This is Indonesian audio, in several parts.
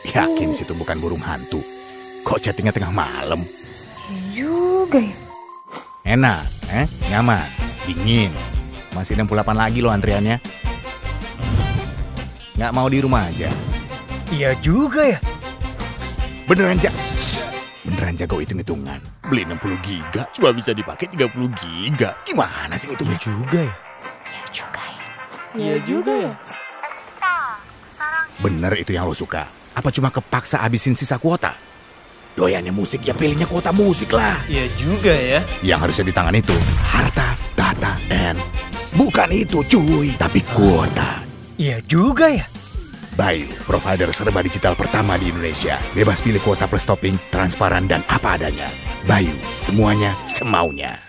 Yakin situ bukan burung hantu? Kok chattingnya tengah malam? Iya juga ya. Enak, nyaman, dingin. Masih 68 lagi loh antriannya. Nggak mau di rumah aja? Iya juga ya. Beneran jago hitung-hitungan. Beli 60 giga cuma bisa dipakai 30 giga. Gimana sih itu? Iya juga ya. Iya juga ya. Bener itu yang lo suka? Apa cuma kepaksa habisin sisa kuota? Doyannya musik ya pilihnya kuota musik lah. Iya juga ya. Yang harusnya di tangan itu harta, data, and bukan itu cuy, tapi kuota. Iya juga ya. Bayu, provider serba digital pertama di Indonesia. Bebas pilih kuota plus topping, transparan dan apa adanya. Bayu, semuanya semaunya.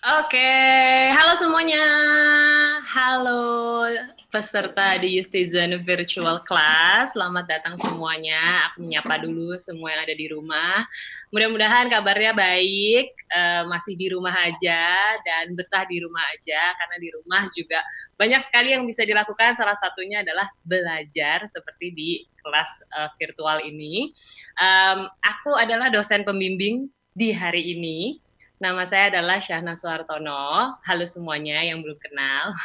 Oke, halo semuanya. Halo peserta di Youthtizen Virtual Class. Selamat datang semuanya. Aku menyapa dulu semua yang ada di rumah. Mudah-mudahan kabarnya baik, masih di rumah aja dan betah di rumah aja. Karena di rumah juga banyak sekali yang bisa dilakukan. Salah satunya adalah belajar seperti di kelas virtual ini. Aku adalah dosen pembimbing di hari ini. Nama saya adalah Syahna Suhartono. Halo semuanya yang belum kenal.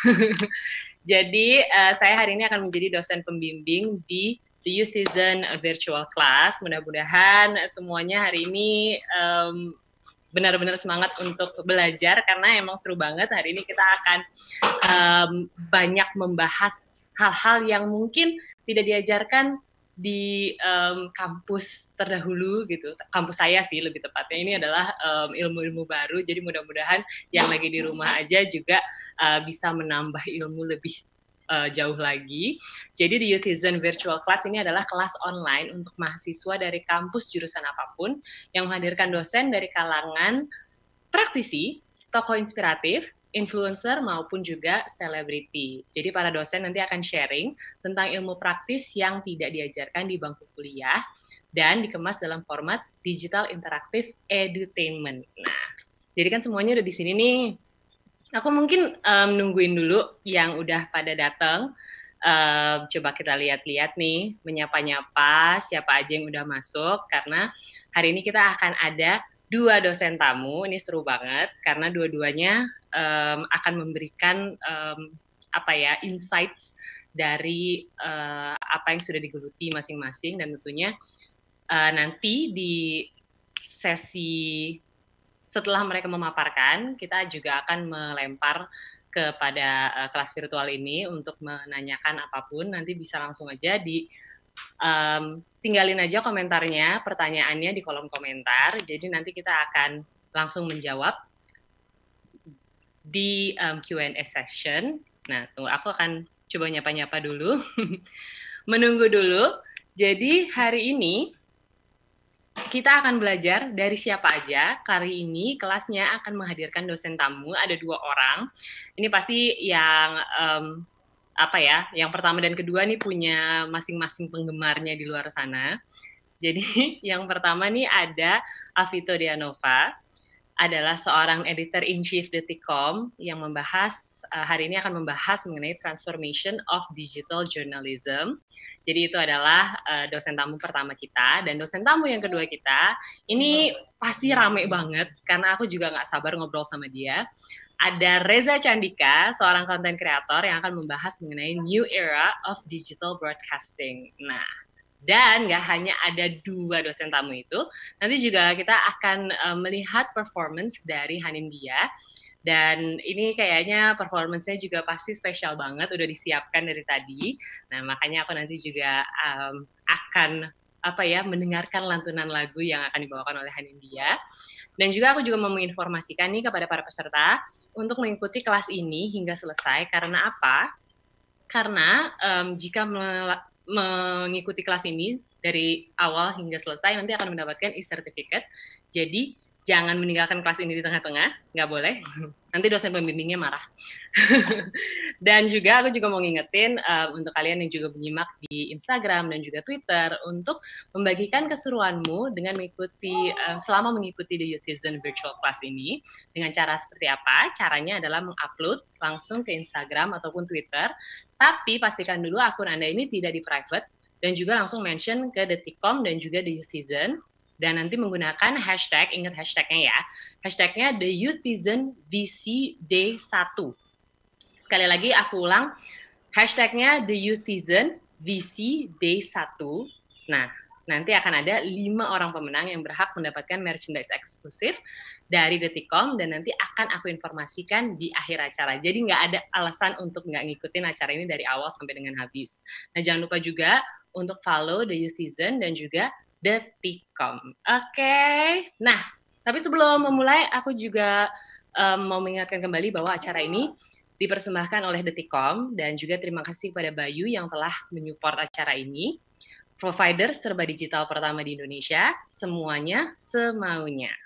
Jadi saya hari ini akan menjadi dosen pembimbing di The Youthtizen Virtual Class. Mudah-mudahan semuanya hari ini benar-benar semangat untuk belajar karena emang seru banget. Hari ini kita akan banyak membahas hal-hal yang mungkin tidak diajarkan di kampus terdahulu gitu, kampus saya sih lebih tepatnya. Ini adalah ilmu-ilmu baru, jadi mudah-mudahan yang lagi di rumah aja juga bisa menambah ilmu lebih jauh lagi. Jadi di Youthtizen Virtual Class ini adalah kelas online untuk mahasiswa dari kampus jurusan apapun yang menghadirkan dosen dari kalangan praktisi, tokoh inspiratif, influencer maupun juga selebriti. Jadi para dosen nanti akan sharing tentang ilmu praktis yang tidak diajarkan di bangku kuliah dan dikemas dalam format digital interaktif edutainment. Nah, jadi kan semuanya udah di sini nih. Aku mungkin nungguin dulu yang udah pada datang. Coba kita lihat-lihat nih, menyapa-nyapa siapa aja yang udah masuk karena hari ini kita akan ada 2 dosen tamu. Ini seru banget karena dua-duanya akan memberikan insights dari apa yang sudah digeluti masing-masing dan tentunya nanti di sesi setelah mereka memaparkan kita juga akan melempar kepada kelas virtual ini untuk menanyakan apapun. Nanti bisa langsung aja di tinggalin aja komentarnya, pertanyaannya di kolom komentar. Jadi nanti kita akan langsung menjawab di Q&A session. Nah, aku akan coba nyapa-nyapa dulu. Menunggu dulu. Jadi hari ini kita akan belajar dari siapa aja. Kali ini kelasnya akan menghadirkan dosen tamu, ada 2 orang. Ini pasti yang yang pertama dan kedua nih punya masing-masing penggemarnya di luar sana. Jadi yang pertama nih ada Alvito Dianova. adalah seorang editor-in-chief Detikcom yang membahas, hari ini akan membahas mengenai transformation of digital journalism. Jadi itu adalah dosen tamu pertama kita, dan dosen tamu yang kedua kita, ini pasti rame banget, karena aku juga nggak sabar ngobrol sama dia. Ada Reza Candika, seorang content creator yang akan membahas mengenai new era of digital broadcasting. Nah, dan nggak hanya ada 2 dosen tamu itu, nanti juga kita akan melihat performance dari Hanindya. Dan ini kayaknya performance-nya juga pasti spesial banget, udah disiapkan dari tadi. Nah, makanya aku nanti juga akan mendengarkan lantunan lagu yang akan dibawakan oleh Hanindya. Dan juga aku juga mau menginformasikan nih kepada para peserta untuk mengikuti kelas ini hingga selesai. Karena apa? Karena jika mengikuti kelas ini dari awal hingga selesai, nanti akan mendapatkan e-certificate. Jadi jangan meninggalkan kelas ini di tengah-tengah, nggak boleh. Nanti dosen pembimbingnya marah. Dan juga aku juga mau ngingetin untuk kalian yang juga menyimak di Instagram dan juga Twitter untuk membagikan keseruanmu dengan mengikuti selama mengikuti The Youthizen Virtual Class ini dengan cara seperti apa? Caranya adalah mengupload langsung ke Instagram ataupun Twitter, tapi pastikan dulu akun Anda ini tidak di private dan juga langsung mention ke Detikcom dan juga The Youthizen. Dan nanti menggunakan hashtag, ingat hashtagnya ya, hashtagnya The Youthizen VC Day 1. Sekali lagi aku ulang, hashtagnya The Youthizen VC Day 1. Nah, nanti akan ada 5 orang pemenang yang berhak mendapatkan merchandise eksklusif dari Detikcom, dan nanti akan aku informasikan di akhir acara. Jadi nggak ada alasan untuk nggak ngikutin acara ini dari awal sampai dengan habis. Nah, jangan lupa juga untuk follow The Youthizen dan juga Detikcom. Oke. Nah, tapi sebelum memulai, aku juga mau mengingatkan kembali bahwa acara ini dipersembahkan oleh Detikcom, dan juga terima kasih kepada Bayu yang telah menyupport acara ini. Provider serba digital pertama di Indonesia, semuanya semaunya.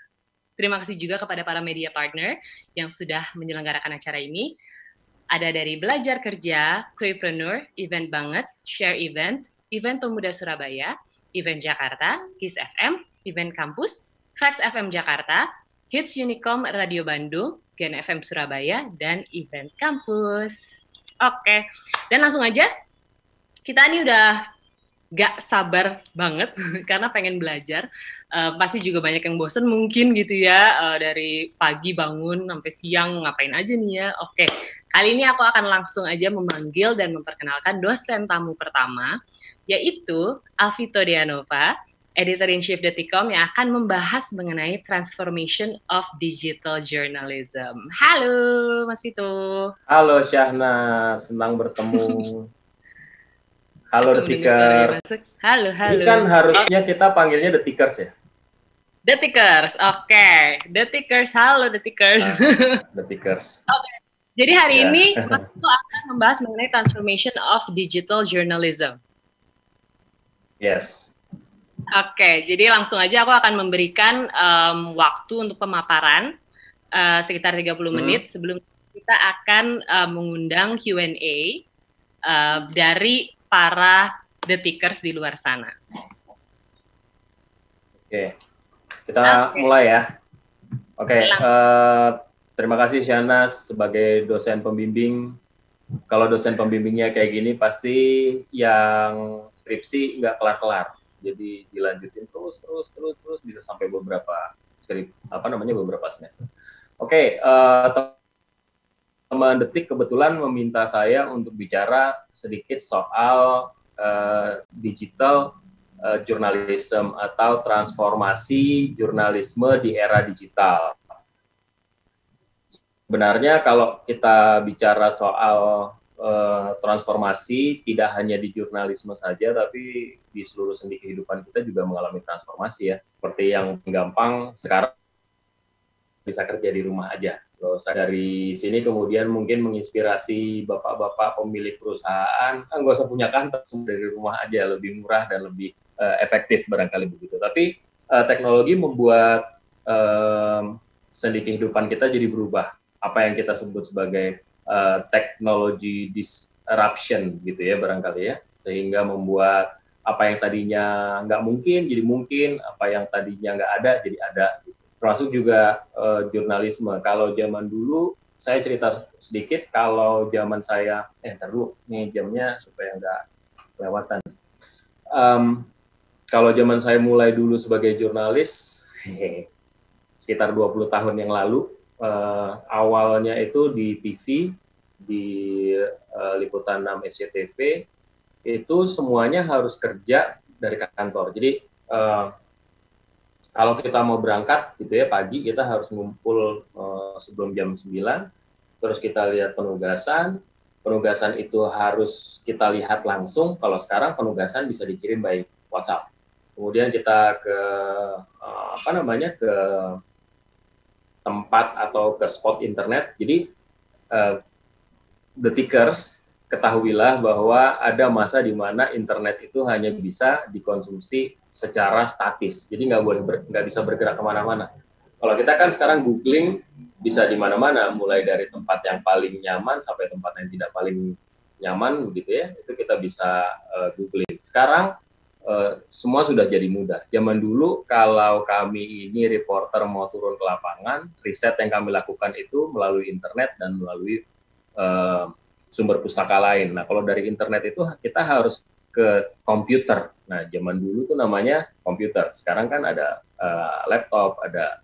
Terima kasih juga kepada para media partner yang sudah menyelenggarakan acara ini. Ada dari Belajar Kerja, Quaypreneur, Event Banget, Share Event, Event Pemuda Surabaya, Event Jakarta, KIS FM, Event Kampus, Trax FM Jakarta, Hits Unicom Radio Bandung, Gen FM Surabaya, dan Event Kampus. Oke, dan langsung aja, kita ini udah gak sabar banget karena pengen belajar. Pasti juga banyak yang bosen mungkin gitu ya, dari pagi bangun sampai siang ngapain aja nih ya. Oke, kali ini aku akan langsung aja memanggil dan memperkenalkan dosen tamu pertama, yaitu Alvito Deanova, Editor-in-Chief Detikcom yang akan membahas mengenai transformation of digital journalism. Halo, Mas Vito. Halo Syahna, senang bertemu. Halo Detikers. Halo. Ini kan harusnya kita panggilnya Detikers ya? Detikers, oke. Detikers, halo Detikers. Detikers. Oke. Jadi hari ini Mas Vito akan membahas mengenai transformation of digital journalism. Yes. Oke, jadi langsung aja aku akan memberikan waktu untuk pemaparan sekitar 30 menit sebelum kita akan mengundang Q&A dari para Detikers di luar sana. Oke, kita mulai ya. Oke, terima kasih Syahna sebagai dosen pembimbing. Kalau dosen pembimbingnya kayak gini, pasti yang skripsi nggak kelar-kelar. Jadi dilanjutin terus bisa sampai beberapa beberapa semester. Oke, teman Detik kebetulan meminta saya untuk bicara sedikit soal digital journalism atau transformasi jurnalisme di era digital. Sebenarnya kalau kita bicara soal transformasi, tidak hanya di jurnalisme saja, tapi di seluruh sendi kehidupan kita juga mengalami transformasi ya. Seperti yang gampang sekarang bisa kerja di rumah aja. Terus dari sini kemudian mungkin menginspirasi bapak-bapak pemilik perusahaan, nggak usah punya kantor, semua dari rumah aja, lebih murah dan lebih efektif barangkali begitu. Tapi teknologi membuat sendi kehidupan kita jadi berubah. Apa yang kita sebut sebagai teknologi disruption gitu ya barangkali ya, sehingga membuat apa yang tadinya nggak mungkin jadi mungkin, apa yang tadinya nggak ada jadi ada gitu. termasuk juga jurnalisme. Kalau zaman dulu, saya cerita sedikit, kalau zaman saya, ntar dulu, nih jamnya supaya nggak kelewatan. Kalau zaman saya mulai dulu sebagai jurnalis, sekitar 20 tahun yang lalu, awalnya itu di TV, di Liputan 6 SCTV, itu semuanya harus kerja dari kantor. Jadi kalau kita mau berangkat gitu ya pagi, kita harus ngumpul sebelum jam 9, terus kita lihat penugasan itu harus kita lihat langsung. Kalau sekarang penugasan bisa dikirim by WhatsApp. Kemudian kita ke ke tempat atau ke spot internet. Jadi detikers, ketahuilah bahwa ada masa di mana internet itu hanya bisa dikonsumsi secara statis, jadi nggak bisa bergerak kemana-mana. Kalau kita kan sekarang googling bisa di mana-mana, mulai dari tempat yang paling nyaman sampai tempat yang tidak paling nyaman, begitu ya. Itu kita bisa googling. Sekarang semua sudah jadi mudah. Zaman dulu kalau kami ini reporter mau turun ke lapangan, riset yang kami lakukan itu melalui internet dan melalui sumber pustaka lain. Nah, kalau dari internet itu kita harus ke komputer. Nah, zaman dulu tuh namanya komputer. Sekarang kan ada laptop, ada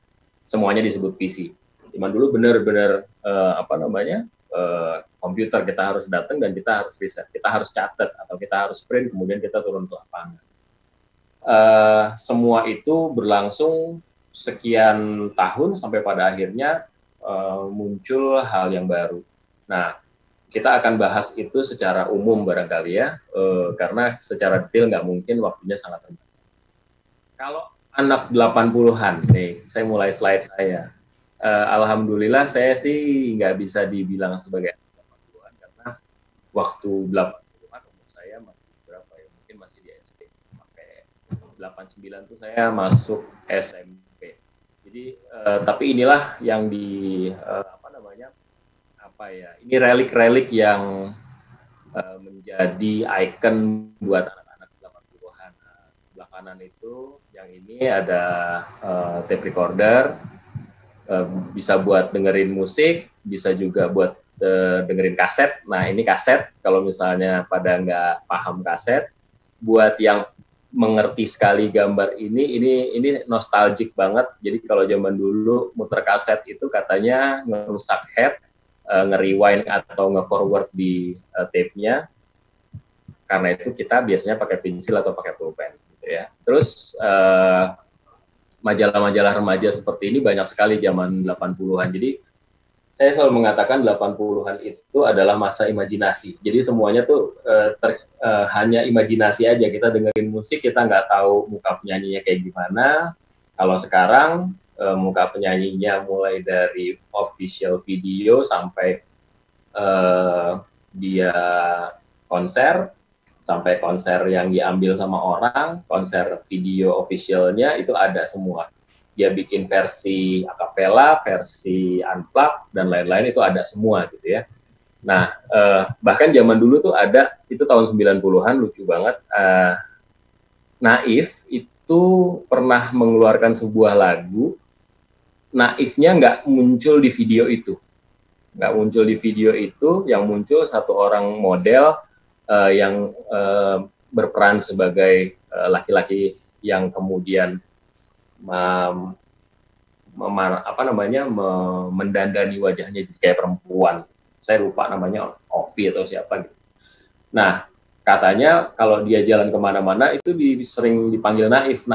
semuanya disebut PC. Zaman dulu benar-benar komputer, kita harus datang dan kita harus riset, kita harus catat atau kita harus print, kemudian kita turun ke lapangan. Semua itu berlangsung sekian tahun sampai pada akhirnya muncul hal yang baru. Nah, kita akan bahas itu secara umum barangkali ya, karena secara detail nggak mungkin, waktunya sangat terbatas. Kalau anak 80-an, nih, saya mulai slide saya. Alhamdulillah saya sih nggak bisa dibilang sebagai anak 80-an, karena waktu 80-an umur saya masih berapa ya, mungkin masih di SD. Sampai 89 tuh saya masuk SMP. Jadi, tapi inilah yang ini relik-relik yang menjadi ikon buat anak-anak 80-an. Sebelah kanan itu, yang ini ada tape recorder, bisa buat dengerin musik, bisa juga buat dengerin kaset. Nah, ini kaset, kalau misalnya pada nggak paham kaset, buat yang mengerti sekali gambar ini nostalgic banget. Jadi kalau zaman dulu muter kaset itu katanya ngerusak head, nge-rewind atau nge-forward di tape-nya. Karena itu kita biasanya pakai pensil atau pakai pulpen gitu ya. Terus majalah-majalah remaja seperti ini banyak sekali zaman 80-an. Jadi saya selalu mengatakan 80-an itu adalah masa imajinasi. Jadi semuanya tuh hanya imajinasi aja. Kita dengerin musik, kita nggak tahu muka penyanyinya kayak gimana. Kalau sekarang muka penyanyinya mulai dari official video sampai dia konser, sampai konser yang diambil sama orang, konser video officialnya itu ada semua. Dia bikin versi acapella, versi unplugged, dan lain-lain itu ada semua gitu ya. Nah, bahkan zaman dulu tuh ada, itu tahun 90-an, lucu banget, Naif itu pernah mengeluarkan sebuah lagu. Naifnya nggak muncul di video itu. Nggak muncul di video itu, yang muncul satu orang model yang berperan sebagai laki-laki yang kemudian mendandani wajahnya kayak perempuan. Saya lupa namanya, Ovi atau siapa gitu. Nah, katanya kalau dia jalan kemana-mana itu sering dipanggil Naif.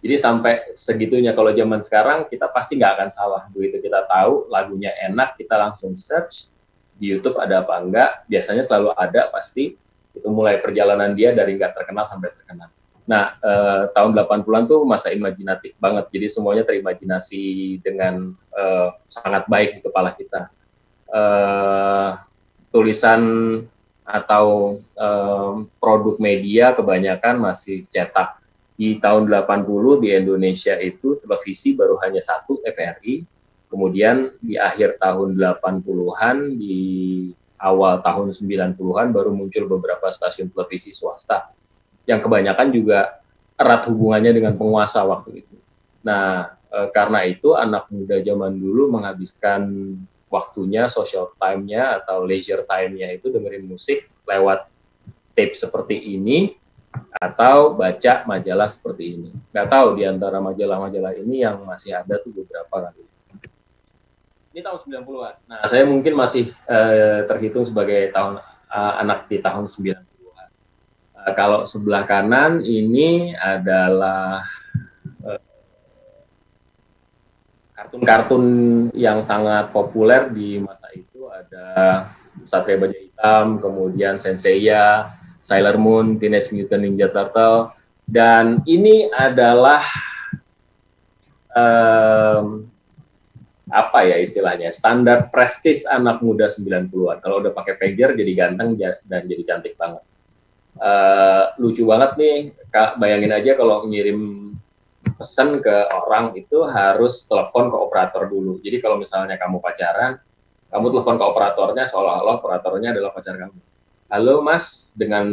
Jadi sampai segitunya. Kalau zaman sekarang kita pasti nggak akan salah. Begitu kita tahu lagunya enak, kita langsung search di YouTube ada apa enggak. Biasanya selalu ada pasti. Itu mulai perjalanan dia dari nggak terkenal sampai terkenal. Nah, tahun 80-an tuh masa imajinatif banget. Jadi semuanya terimajinasi dengan sangat baik di kepala kita. Tulisan atau produk media kebanyakan masih cetak. Di tahun 80 di Indonesia itu televisi baru hanya satu, TVRI. Kemudian di akhir tahun 80-an, di awal tahun 90-an baru muncul beberapa stasiun televisi swasta yang kebanyakan juga erat hubungannya dengan penguasa waktu itu. Nah, karena itu anak muda zaman dulu menghabiskan waktunya, social time-nya atau leisure time-nya itu dengerin musik lewat tape seperti ini atau baca majalah seperti ini. Nggak tahu di antara majalah-majalah ini yang masih ada tuh beberapa kali. Ini tahun 90-an. Nah, saya mungkin masih terhitung sebagai anak di tahun 90-an. Kalau sebelah kanan ini adalah kartun-kartun yang sangat populer di masa itu. Ada Satria Baja Hitam, kemudian Senseiya, Sailor Moon, Teenage Mutant Ninja Turtle, dan ini adalah apa ya istilahnya, standar prestis anak muda 90-an. Kalau udah pakai pager jadi ganteng dan jadi cantik banget. Lucu banget nih, Kak, bayangin aja kalau ngirim pesan ke orang itu harus telepon ke operator dulu. Jadi kalau misalnya kamu pacaran, kamu telepon ke operatornya seolah-olah operatornya adalah pacar kamu. Halo Mas, dengan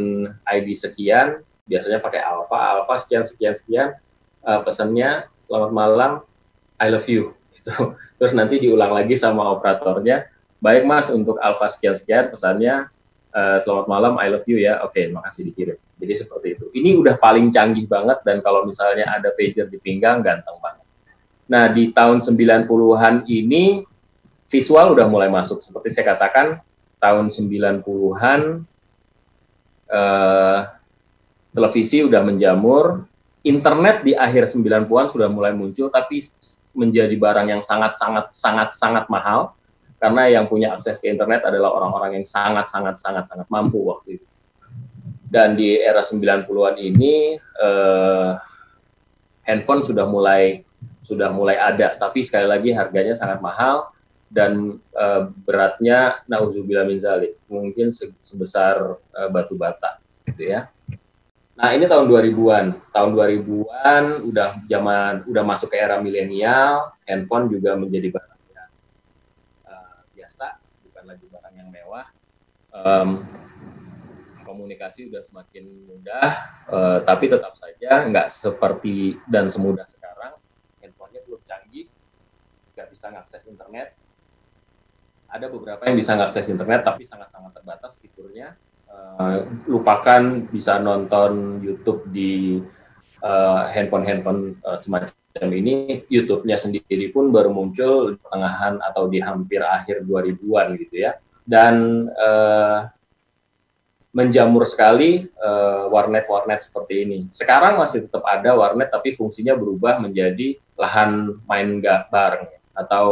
ID sekian, biasanya pakai alfa sekian, pesannya selamat malam, I love you. Gitu. Terus nanti diulang lagi sama operatornya, baik Mas, untuk alfa sekian, pesannya selamat malam, I love you ya, oke, makasih dikirim. Jadi seperti itu. Ini udah paling canggih banget, dan kalau misalnya ada pager di pinggang, ganteng banget. Nah, di tahun 90-an ini, visual udah mulai masuk. Seperti saya katakan, tahun 90-an, televisi udah menjamur, internet di akhir 90-an sudah mulai muncul, tapi menjadi barang yang sangat mahal, karena yang punya akses ke internet adalah orang-orang yang sangat mampu waktu itu. Dan di era 90-an ini, handphone sudah mulai ada, tapi sekali lagi harganya sangat mahal, dan beratnya nauzubillah min zalik, mungkin sebesar batu bata gitu ya. Nah, ini tahun 2000-an. Tahun 2000-an udah masuk ke era milenial, handphone juga menjadi barang yang biasa, bukan lagi barang yang mewah. Komunikasi udah semakin mudah, tapi tetap saja nggak seperti dan semudah sekarang. Handphonenya belum canggih, nggak bisa ngakses internet. Ada beberapa yang bisa ngakses internet, tapi sangat terbatas fiturnya. Lupakan bisa nonton YouTube di handphone semacam ini. YouTube-nya sendiri pun baru muncul di pertengahan atau di hampir akhir 2000-an gitu ya. Dan menjamur sekali warnet seperti ini. Sekarang masih tetap ada warnet, tapi fungsinya berubah menjadi lahan main bareng atau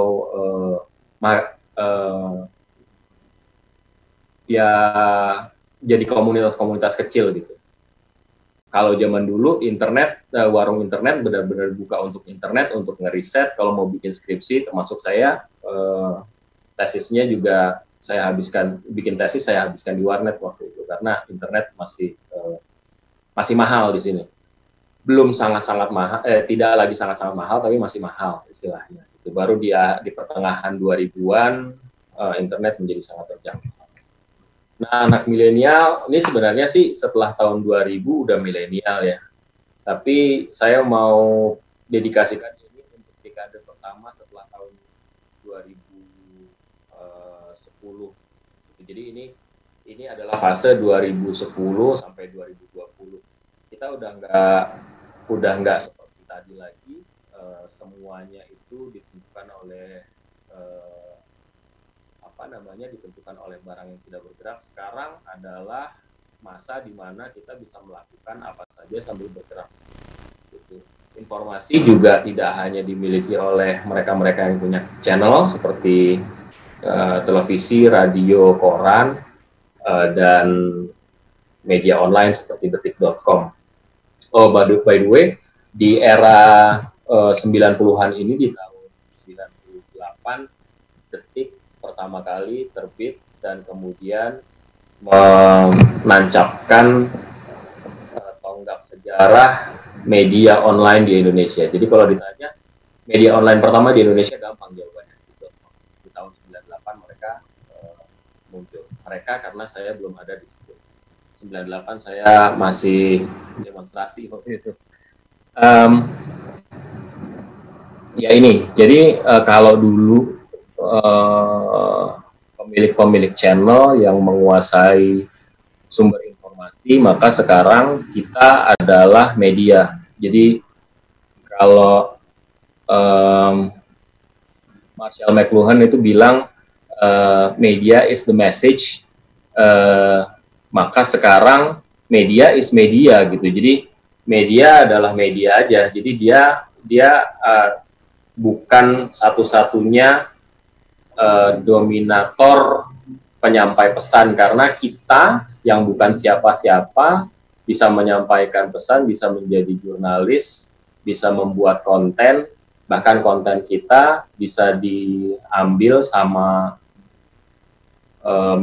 ya jadi komunitas-komunitas kecil gitu. Kalau zaman dulu internet, warung internet benar-benar buka untuk internet, untuk ngeriset. Kalau mau bikin skripsi, termasuk saya, tesisnya juga bikin tesis saya habiskan di warnet waktu itu, karena internet masih mahal di sini. Belum sangat-sangat mahal, tidak lagi sangat-sangat mahal, tapi masih mahal istilahnya. Itu baru di pertengahan 2000-an internet menjadi sangat terjangkau. Nah, anak milenial ini sebenarnya sih setelah tahun 2000 udah milenial ya. Tapi saya mau dedikasikan ini untuk dekade pertama setelah tahun 2010. Jadi ini adalah fase 2010 sampai 2020. Kita udah nggak seperti tadi lagi, semuanya itu ditentukan oleh ditentukan oleh barang yang tidak bergerak. Sekarang adalah masa di mana kita bisa melakukan apa saja sambil bergerak. Gitu. Informasi juga tidak hanya dimiliki oleh mereka-mereka yang punya channel seperti televisi, radio, koran, dan media online seperti detik.com. Oh, by the way, di era 90-an ini, di tahun 98, Detik pertama kali terbit dan kemudian menancapkan tonggak sejarah media online di Indonesia. Jadi kalau ditanya media online pertama di Indonesia, gampang jawabannya. Di tahun 98 mereka muncul. Mereka karena saya belum ada di situ. 98 saya masih demonstrasi waktu itu. Ya ini, jadi kalau dulu pemilik-pemilik channel yang menguasai sumber informasi, maka sekarang kita adalah media. Jadi kalau Marshall McLuhan itu bilang media is the message, maka sekarang media is media gitu. Jadi media adalah media aja. Jadi dia bukan satu-satunya dominator penyampai pesan, karena kita yang bukan siapa-siapa bisa menyampaikan pesan, bisa menjadi jurnalis, bisa membuat konten, bahkan konten kita bisa diambil sama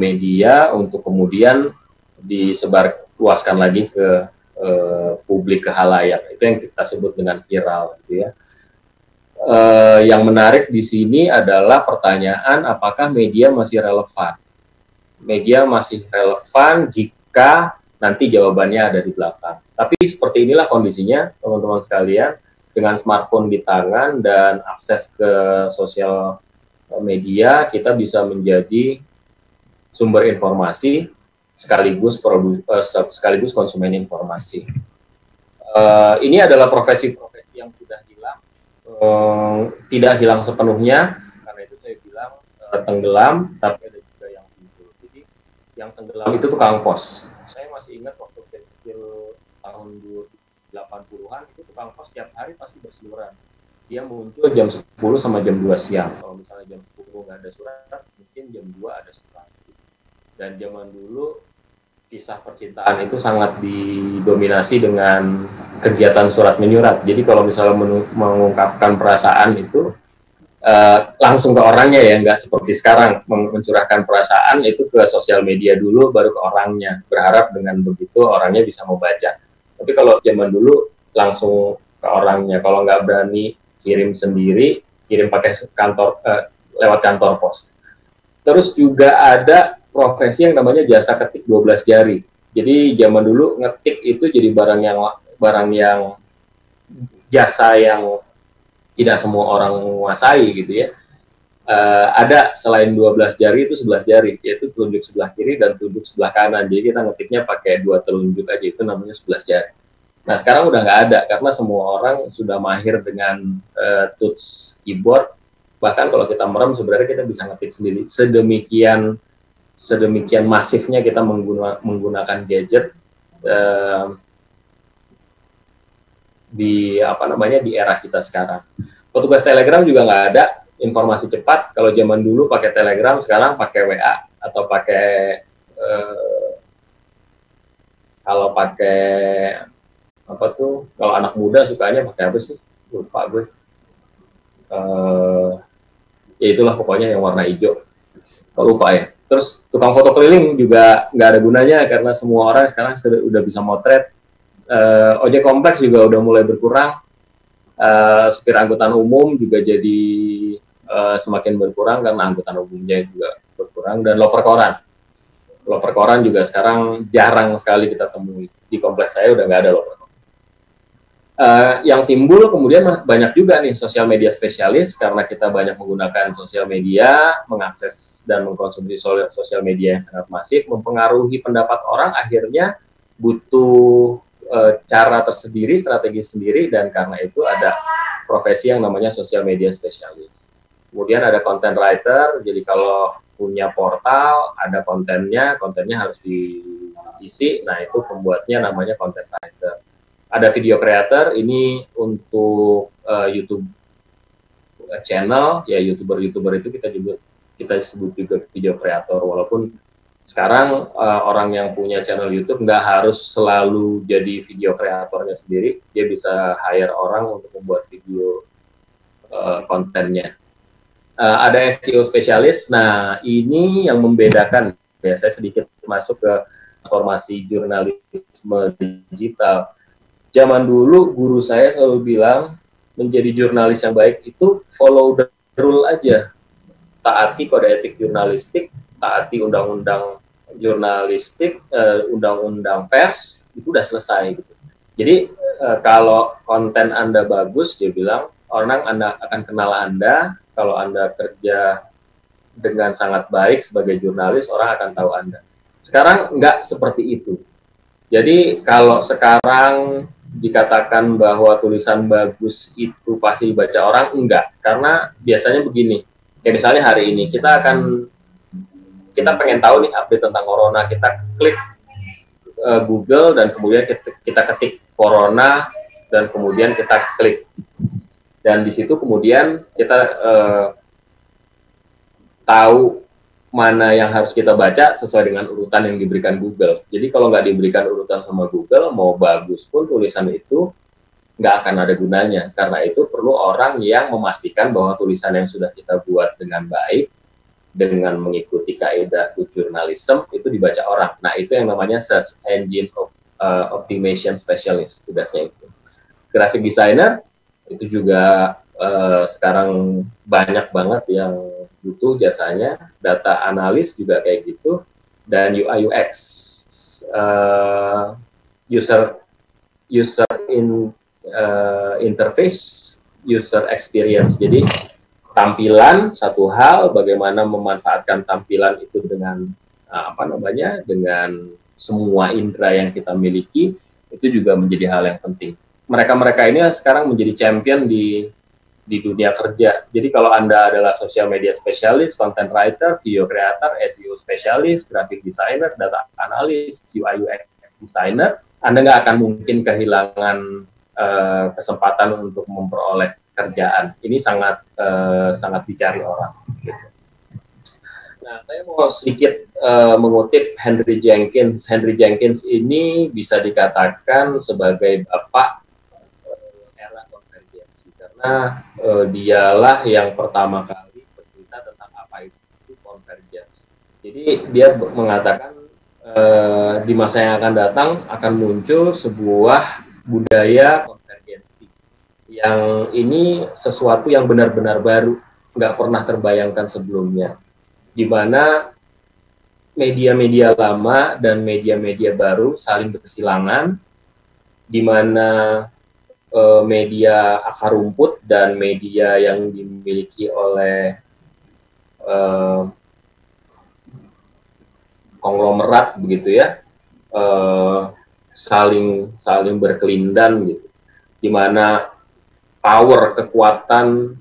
media untuk kemudian disebarluaskan lagi ke publik, ke halayak. Itu yang kita sebut dengan viral, gitu ya. Yang menarik di sini adalah pertanyaan apakah media masih relevan. Media masih relevan jika nanti jawabannya ada di belakang. Tapi seperti inilah kondisinya, teman-teman sekalian, dengan smartphone di tangan dan akses ke sosial media, kita bisa menjadi sumber informasi sekaligus konsumen informasi. Ini adalah profesi-profesi yang sudah hilang, tidak hilang sepenuhnya, karena itu saya bilang tenggelam, tapi ada juga yang timbul. Jadi yang tenggelam itu tukang pos. Saya masih ingat waktu kecil tahun 80-an itu tukang pos setiap hari pasti berseliweran. Dia muncul jam 10 sama jam 2 siang. Kalau misalnya jam 10 nggak ada surat, mungkin jam 2 ada surat. Dan zaman dulu kisah percintaan itu sangat didominasi dengan kegiatan surat menyurat. Jadi kalau misalnya mengungkapkan perasaan itu langsung ke orangnya ya, nggak seperti sekarang mencurahkan perasaan itu ke sosial media dulu baru ke orangnya, berharap dengan begitu orangnya bisa membaca. Tapi kalau zaman dulu langsung ke orangnya, kalau nggak berani kirim sendiri, kirim pakai kantor lewat kantor pos. Terus juga ada profesi yang namanya jasa ketik 12 jari. Jadi zaman dulu ngetik itu jadi barang yang jasa yang tidak semua orang menguasai gitu ya. Ada selain 12 jari itu 11 jari, yaitu telunjuk sebelah kiri dan telunjuk sebelah kanan. Jadi kita ngetiknya pakai 2 telunjuk aja, itu namanya 11 jari. Nah sekarang udah nggak ada, karena semua orang sudah mahir dengan touch keyboard. Bahkan kalau kita merem sebenarnya kita bisa ngetik sendiri. Sedemikian masifnya kita menggunakan gadget di era kita sekarang. Petugas Telegram juga nggak ada informasi cepat. Kalau zaman dulu pakai Telegram, sekarang pakai WA atau pakai kalau anak muda sukanya pakai apa sih? Lupa gue. Ya itulah pokoknya yang warna hijau. Kalau lupa ya. Terus tukang foto keliling juga nggak ada gunanya karena semua orang sekarang sudah bisa motret. Ojek kompleks juga udah mulai berkurang. Supir angkutan umum juga jadi semakin berkurang karena angkutan umumnya juga berkurang. Dan loper koran juga sekarang jarang sekali kita temui. Di kompleks saya udah nggak ada loper koran. Yang timbul kemudian banyak juga nih sosial media spesialis, karena kita banyak menggunakan sosial media, mengakses dan mengkonsumsi sosial media yang sangat masif, mempengaruhi pendapat orang, akhirnya butuh cara tersendiri, strategi sendiri, dan karena itu ada profesi yang namanya sosial media spesialis. Kemudian ada content writer, jadi kalau punya portal, ada kontennya harus diisi, nah itu pembuatnya namanya content writer. Ada video creator, ini untuk YouTube channel, ya YouTuber itu kita sebut juga video creator, walaupun sekarang orang yang punya channel YouTube nggak harus selalu jadi video kreatornya sendiri, dia bisa hire orang untuk membuat video kontennya. Ada SEO spesialis, nah ini yang membedakan, ya saya sedikit masuk ke transformasi jurnalisme digital. Zaman dulu guru saya selalu bilang, menjadi jurnalis yang baik itu follow the rule aja. Taati kode etik jurnalistik, taati undang-undang jurnalistik, undang-undang pers, itu udah selesai gitu. Jadi kalau konten Anda bagus, dia bilang, orang akan kenal Anda. Kalau Anda kerja dengan sangat baik sebagai jurnalis, orang akan tahu Anda. Sekarang nggak seperti itu. Jadi kalau sekarang dikatakan bahwa tulisan bagus itu pasti dibaca orang, enggak. Karena biasanya begini, kayak misalnya hari ini, kita pengen tahu nih update tentang corona, kita klik Google dan kemudian kita ketik corona dan kemudian kita klik. Dan di situ kemudian kita tahu mana yang harus kita baca sesuai dengan urutan yang diberikan Google. Jadi kalau nggak diberikan urutan sama Google, mau bagus pun tulisan itu nggak akan ada gunanya. Karena itu perlu orang yang memastikan bahwa tulisan yang sudah kita buat dengan baik, dengan mengikuti kaidah good journalism, itu dibaca orang. Nah, itu yang namanya search engine optimization specialist, tugasnya itu. Graphic designer, itu juga sekarang banyak banget yang butuh jasanya, data analis juga kayak gitu, dan UI UX, interface, user experience. Jadi tampilan satu hal, bagaimana memanfaatkan tampilan itu dengan dengan semua indera yang kita miliki, itu juga menjadi hal yang penting. Mereka ini sekarang menjadi champion di dunia kerja. Jadi kalau Anda adalah social media specialist, content writer, video creator, SEO specialist, graphic designer, data analis, UI UX designer, Anda nggak akan mungkin kehilangan kesempatan untuk memperoleh kerjaan. Ini sangat dicari orang. Gitu. Nah, saya mau sedikit mengutip Henry Jenkins. Henry Jenkins ini bisa dikatakan sebagai bapak karena dialah yang pertama kali bercerita tentang apa itu convergence. Jadi dia mengatakan di masa yang akan datang akan muncul sebuah budaya konvergensi yang ini sesuatu yang benar-benar baru, nggak pernah terbayangkan sebelumnya, di mana media-media lama dan media-media baru saling bersilangan, di mana media akar rumput dan media yang dimiliki oleh konglomerat begitu ya, saling berkelindan gitu, di mana kekuatan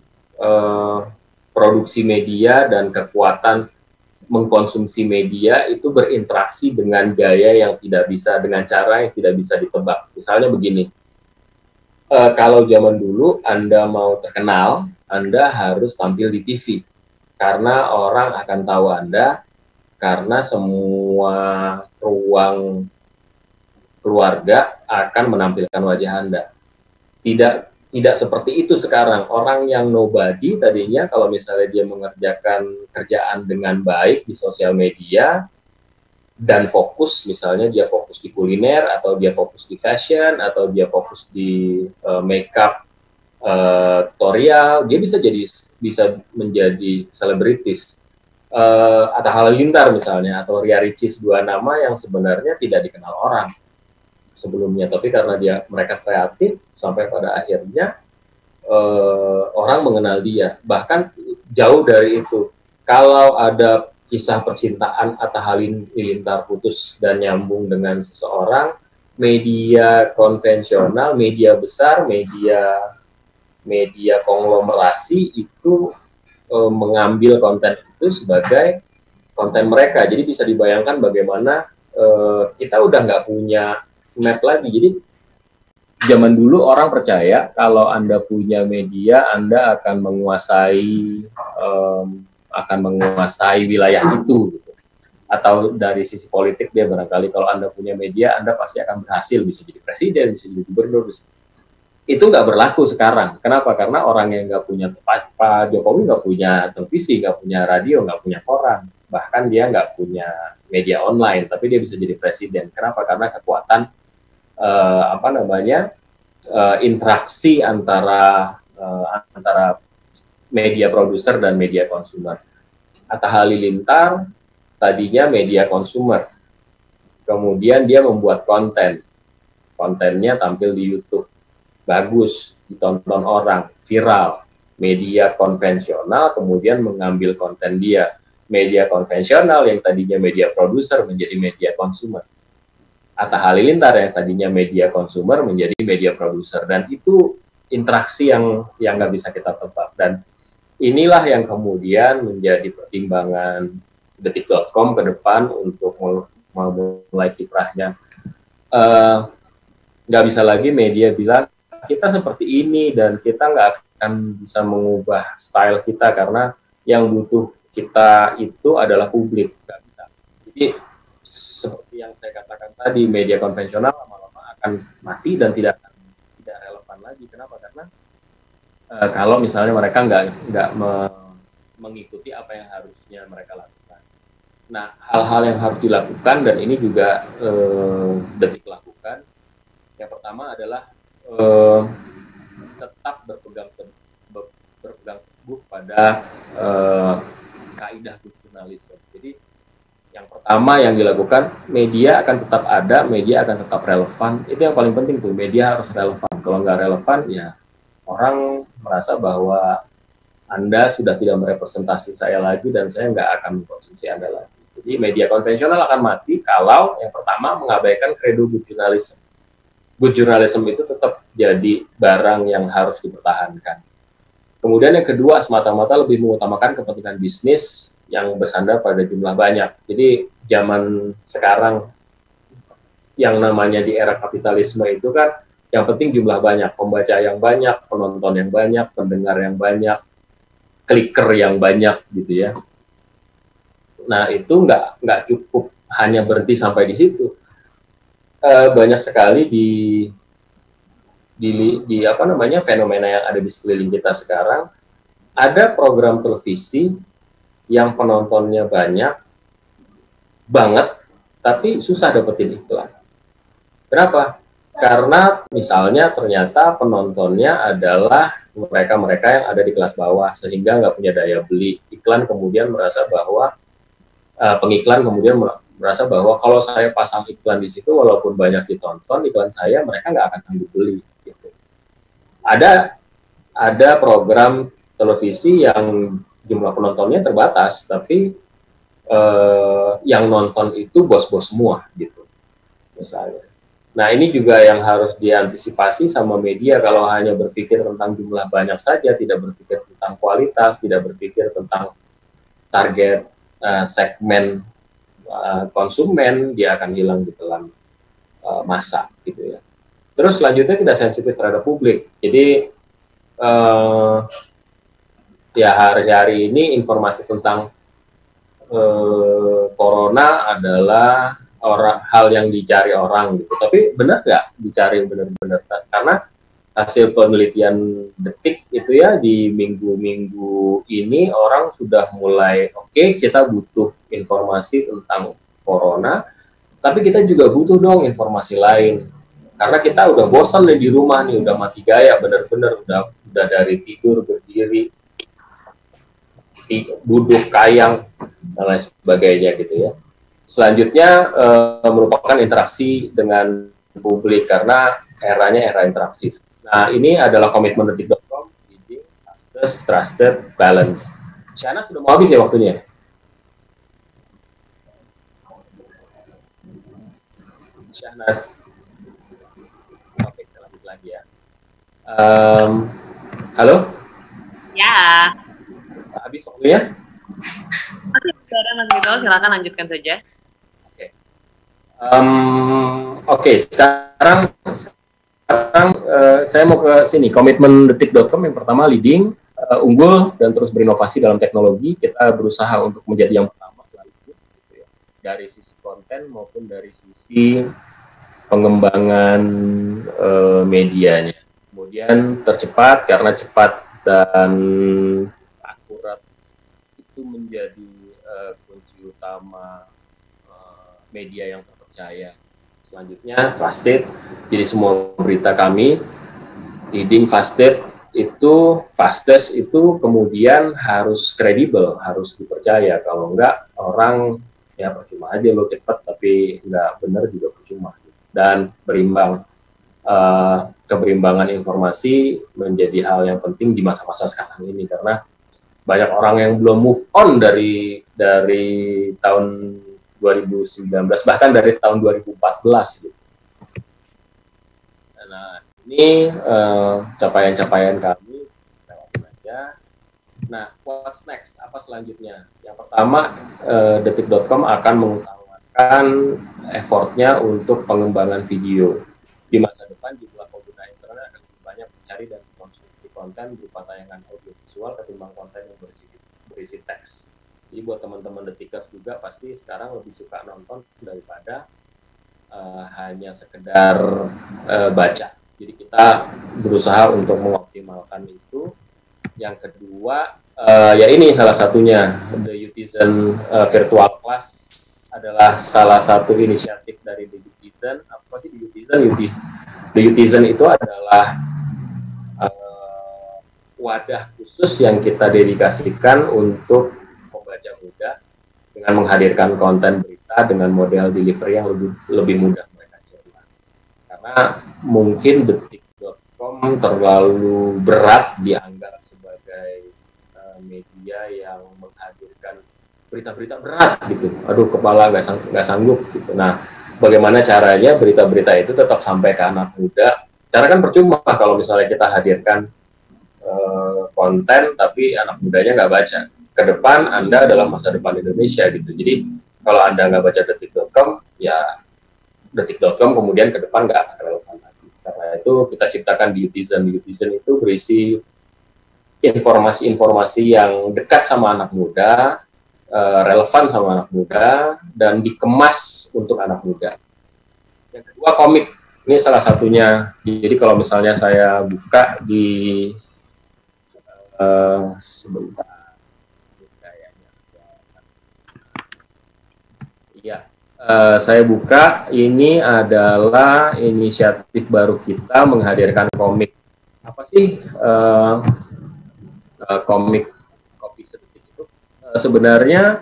produksi media dan kekuatan mengkonsumsi media itu berinteraksi dengan dengan cara yang tidak bisa ditebak. Misalnya begini, kalau zaman dulu Anda mau terkenal, Anda harus tampil di TV. Karena orang akan tahu Anda, karena semua ruang keluarga akan menampilkan wajah Anda. Tidak seperti itu sekarang. Orang yang nobody tadinya, kalau misalnya dia mengerjakan kerjaan dengan baik di sosial media, dan fokus, misalnya dia fokus di kuliner, atau dia fokus di fashion, atau dia fokus di makeup tutorial, dia bisa menjadi selebritis. Atta Halilintar misalnya, atau Ria Ricis, dua nama yang sebenarnya tidak dikenal orang sebelumnya, tapi karena mereka kreatif, sampai pada akhirnya orang mengenal dia. Bahkan jauh dari itu, kalau ada kisah percintaan Atta Halilintar putus dan nyambung dengan seseorang, media konvensional, media besar, media konglomerasi itu mengambil konten itu sebagai konten mereka. Jadi bisa dibayangkan bagaimana kita udah nggak punya map lagi. Jadi zaman dulu orang percaya kalau Anda punya media, Anda akan menguasai wilayah itu, gitu. Atau dari sisi politik dia barangkali kalau Anda punya media, Anda pasti akan berhasil, bisa jadi presiden, bisa jadi gubernur. Itu nggak berlaku sekarang. Kenapa? Karena orang yang nggak punya, Pak Jokowi nggak punya televisi, nggak punya radio, nggak punya koran, bahkan dia nggak punya media online, tapi dia bisa jadi presiden. Kenapa? Karena kekuatan interaksi antara media produser dan media konsumer. Atta Halilintar tadinya media konsumer, kemudian dia membuat kontennya tampil di YouTube. bagus, ditonton orang, viral. Media konvensional kemudian mengambil konten dia. Media konvensional yang tadinya media produser menjadi media konsumer. Atta Halilintar yang tadinya media konsumer menjadi media produser. Dan itu interaksi yang nggak bisa kita tebak. Dan inilah yang kemudian menjadi pertimbangan Detik.com ke depan untuk memulai kiprahnya. Nggak bisa lagi media bilang, kita seperti ini dan kita nggak akan bisa mengubah style kita karena yang butuh kita itu adalah publik. Nggak bisa. Jadi seperti yang saya katakan tadi, media konvensional lama-lama akan mati dan tidak relevan lagi. Kenapa? Karena kalau misalnya mereka nggak mengikuti apa yang harusnya mereka lakukan. Nah, hal-hal yang harus dilakukan dan ini juga Detik lakukan. Yang pertama adalah tetap berpegang teguh pada kaidah jurnalisme. Jadi yang pertama yang dilakukan, media akan tetap ada, media akan tetap relevan. Itu yang paling penting tuh, media harus relevan. Kalau nggak relevan, ya orang merasa bahwa Anda sudah tidak merepresentasi saya lagi dan saya nggak akan mengkonsumsi Anda lagi. Jadi media konvensional akan mati kalau yang pertama mengabaikan kredo good journalism. Good journalism itu tetap jadi barang yang harus dipertahankan. Kemudian yang kedua, semata-mata lebih mengutamakan kepentingan bisnis yang bersandar pada jumlah banyak. Jadi zaman sekarang yang namanya di era kapitalisme itu kan yang penting jumlah banyak, pembaca yang banyak, penonton yang banyak, pendengar yang banyak, clicker yang banyak gitu ya. Nah itu nggak cukup hanya berhenti sampai di situ. Banyak sekali di apa namanya fenomena yang ada di sekeliling kita sekarang, ada program televisi yang penontonnya banyak banget tapi susah dapetin iklan. Kenapa? Karena misalnya ternyata penontonnya adalah mereka-mereka yang ada di kelas bawah sehingga nggak punya daya beli. Iklan kemudian merasa bahwa pengiklan kemudian merasa bahwa kalau saya pasang iklan di situ walaupun banyak ditonton iklan saya, mereka nggak akan sanggup beli. Gitu. Ada program televisi yang jumlah penontonnya terbatas, tapi yang nonton itu bos-bos semua, gitu, misalnya. Nah, ini juga yang harus diantisipasi sama media kalau hanya berpikir tentang jumlah banyak saja, tidak berpikir tentang kualitas, tidak berpikir tentang target segmen konsumen, dia akan hilang di dalam masa, gitu ya. Terus selanjutnya tidak sensitif terhadap publik. Jadi ya hari-hari ini informasi tentang corona adalah hal yang dicari orang gitu. Tapi benar nggak dicari benar-benar? Karena hasil penelitian Detik itu ya di minggu-minggu ini orang sudah mulai oke, kita butuh informasi tentang corona, tapi kita juga butuh dong informasi lain. Karena kita udah bosan nih di rumah nih, udah mati gaya benar-benar, udah dari tidur berdiri, duduk kayang dan lain sebagainya gitu ya. Selanjutnya merupakan interaksi dengan publik karena eranya era interaksi. Nah ini adalah komitmen Detik.com, leading, fastest, trusted, balance. Syahna sudah mau habis ya waktunya? Syahnas. Oke, kita lanjut lagi ya. Halo? Ya. Habis waktunya? Oke, Mas Vito, silakan lanjutkan saja. Oke, sekarang saya mau ke sini. Komitmen Detik.com yang pertama leading, unggul dan terus berinovasi dalam teknologi. Kita berusaha untuk menjadi yang pertama selalu, gitu ya. Dari sisi konten maupun dari sisi pengembangan medianya. Kemudian tercepat karena cepat dan akurat itu menjadi kunci utama media yang terpercaya. Selanjutnya trusted. Jadi semua berita kami leading, trusted itu fastest itu kemudian harus kredibel, harus dipercaya. Kalau enggak orang ya percuma aja lo cepat tapi enggak benar juga percuma. Dan berimbang. keberimbangan informasi menjadi hal yang penting di masa-masa sekarang ini, karena banyak orang yang belum move on dari tahun 2019, bahkan dari tahun 2014 gitu. Nah, ini capaian-capaian kami lewatin aja. Nah, what's next? Apa selanjutnya? Yang pertama, detik.com akan mengutamakan effortnya untuk pengembangan video. Di masa depan, jumlah pengguna internet akan lebih banyak mencari dan konsumsi konten berupa tayangan audio visual ketimbang konten yang berisi teks. Jadi buat teman-teman detikers juga pasti sekarang lebih suka nonton daripada hanya sekedar baca. Jadi kita berusaha untuk mengoptimalkan itu. Yang kedua, ya ini salah satunya, The Youtizen Virtual Class adalah salah satu inisiatif dari The Youtizen. Apa sih The Youtizen? The Youtizen itu adalah wadah khusus yang kita dedikasikan untuk pembaca muda dengan menghadirkan konten berita dengan model delivery yang lebih mudah mereka cerna. Karena mungkin detik.com terlalu berat dianggap sebagai media yang menghadirkan berita-berita berat gitu. Aduh, kepala nggak sanggup gitu. Nah, bagaimana caranya berita-berita itu tetap sampai ke anak muda? Cara kan percuma kalau misalnya kita hadirkan konten tapi anak mudanya nggak baca. Ke depan Anda adalah masa depan Indonesia gitu. Jadi kalau Anda nggak baca detik.com, ya detik.com kemudian ke depan nggak relevan lagi. Karena itu kita ciptakan di Youtizen. Youtizen itu berisi informasi-informasi yang dekat sama anak muda, relevan sama anak muda, dan dikemas untuk anak muda. Yang kedua, komik. Ini salah satunya. Jadi kalau misalnya saya buka di sebentar, kayaknya iya, saya buka. Ini adalah inisiatif baru kita menghadirkan komik. Apa sih komik Kopi Sedetik itu? Sebenarnya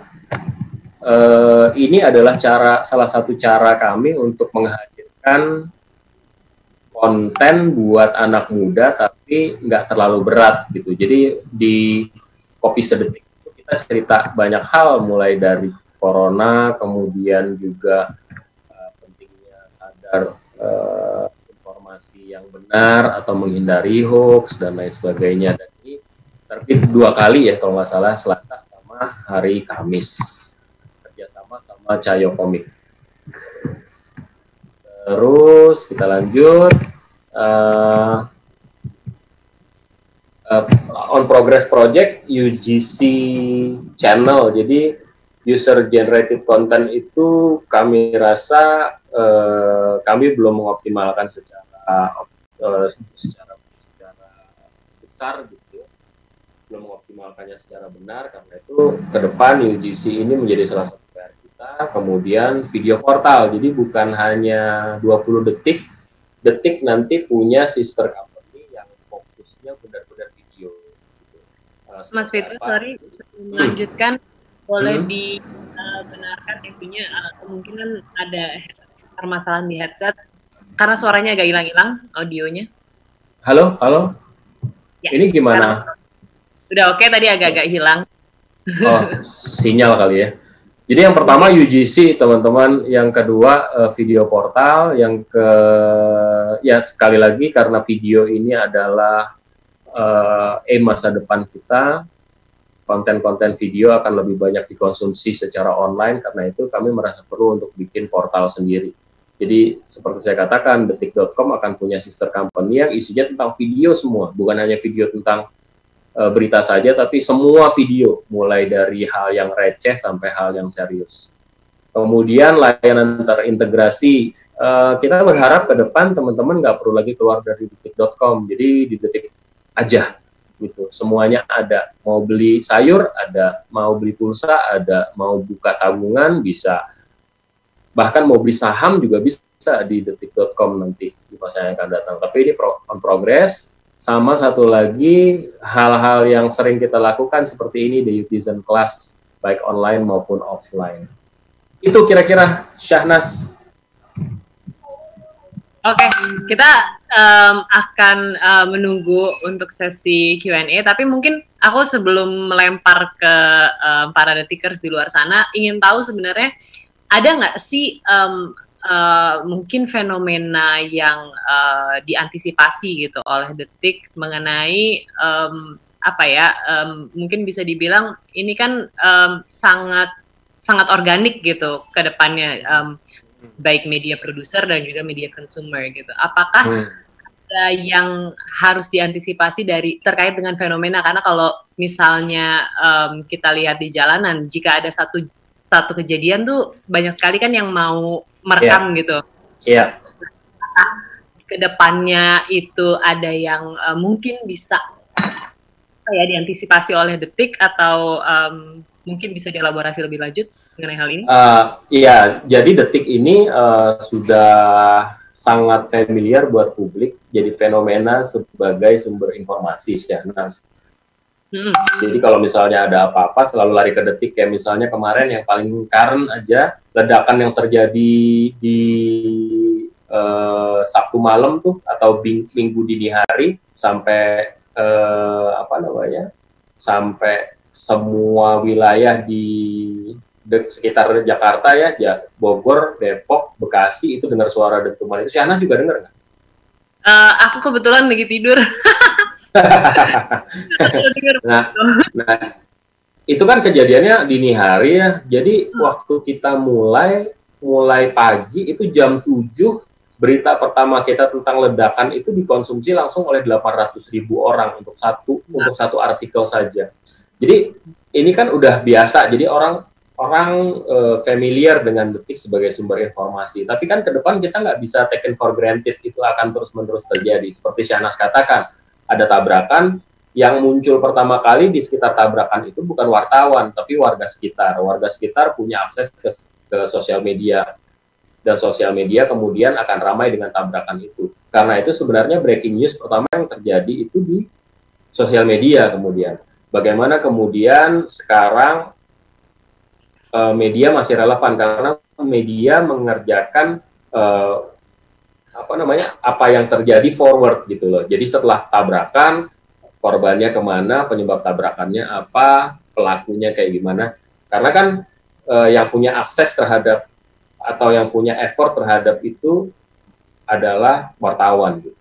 ini adalah salah satu cara kami untuk menghadirkan konten buat anak muda tapi nggak terlalu berat gitu. Jadi di Kopi Sedetik itu kita cerita banyak hal, mulai dari corona, kemudian juga pentingnya sadar informasi yang benar atau menghindari hoax dan lain sebagainya. Dan ini terbit 2 kali ya kalau nggak salah, Selasa sama hari Kamis, kerjasama sama Cayo Komik. Terus kita lanjut on progress project UGC channel. Jadi user generated content itu kami rasa kami belum mengoptimalkan secara besar gitu, belum mengoptimalkannya secara benar. Karena itu ke depan UGC ini menjadi salah satu PR kita. Kemudian video portal, jadi bukan hanya 20 detik nanti punya sister company yang fokusnya benar-benar video gitu. Mas Fitri, sorry, melanjutkan, boleh dibenarkan intinya kemungkinan ada permasalahan di headset karena suaranya agak hilang-hilang audionya. Halo? Ya, ini gimana? Sudah oke, tadi agak-agak hilang. Oh, sinyal kali ya. Jadi yang pertama UGC, teman-teman. Yang kedua video portal. Yang ya sekali lagi karena video ini adalah masa depan kita. Konten-konten video akan lebih banyak dikonsumsi secara online. Karena itu kami merasa perlu untuk bikin portal sendiri. Jadi seperti saya katakan, detik.com akan punya sister company yang isinya tentang video semua. Bukan hanya video tentang berita saja, tapi semua video, mulai dari hal yang receh sampai hal yang serius. Kemudian layanan terintegrasi, kita berharap ke depan teman-teman nggak perlu lagi keluar dari detik.com, jadi di Detik aja gitu, semuanya ada. Mau beli sayur ada, mau beli pulsa ada, mau buka tabungan bisa, bahkan mau beli saham juga bisa di detik.com nanti di masa yang akan datang. Tapi ini on progress. Sama satu lagi, hal-hal yang sering kita lakukan seperti ini, The Youtizen Class, baik online maupun offline. Itu kira-kira, Syahnas. Oke, kita akan menunggu untuk sesi Q&A, tapi mungkin aku sebelum melempar ke para detikers di luar sana, ingin tahu sebenarnya ada nggak sih mungkin fenomena yang diantisipasi gitu oleh Detik mengenai mungkin bisa dibilang ini kan sangat organik gitu ke depannya, baik media produser dan juga media consumer gitu. Apakah ada yang harus diantisipasi terkait dengan fenomena, karena kalau misalnya kita lihat di jalanan, jika ada satu kejadian tuh banyak sekali kan yang mau merekam gitu. Iya. Kedepannya itu ada yang mungkin bisa diantisipasi oleh Detik, atau mungkin bisa dielaborasi lebih lanjut mengenai hal ini? Iya, jadi Detik ini sudah sangat familiar buat publik, jadi fenomena sebagai sumber informasi, Syahnas. Jadi kalau misalnya ada apa-apa, selalu lari ke Detik. Kayak misalnya kemarin yang paling current aja, ledakan yang terjadi di Sabtu malam tuh, atau Minggu dini hari, sampai sampai semua wilayah di sekitar Jakarta ya, Bogor, Depok, Bekasi itu dengar suara dentuman itu. Syahna juga dengar nggak? Aku kebetulan lagi tidur. nah, itu kan kejadiannya dini hari ya. Jadi waktu kita mulai pagi itu jam 7, berita pertama kita tentang ledakan itu dikonsumsi langsung oleh 800.000 orang untuk satu artikel saja. Jadi ini kan udah biasa. Jadi orang familiar dengan Detik sebagai sumber informasi. Tapi kan ke depan kita nggak bisa taken for granted itu akan terus-menerus terjadi. Seperti Syahnas katakan, ada tabrakan, yang muncul pertama kali di sekitar tabrakan itu bukan wartawan, tapi warga sekitar. Warga sekitar punya akses ke sosial media, dan sosial media kemudian akan ramai dengan tabrakan itu. Karena itu sebenarnya breaking news pertama yang terjadi itu di sosial media kemudian. Bagaimana kemudian sekarang media masih relevan, karena media mengerjakan apa yang terjadi forward gitu loh. Jadi setelah tabrakan, korbannya kemana, penyebab tabrakannya apa, pelakunya kayak gimana. Karena kan yang punya akses terhadap atau yang punya effort terhadap itu adalah wartawan gitu.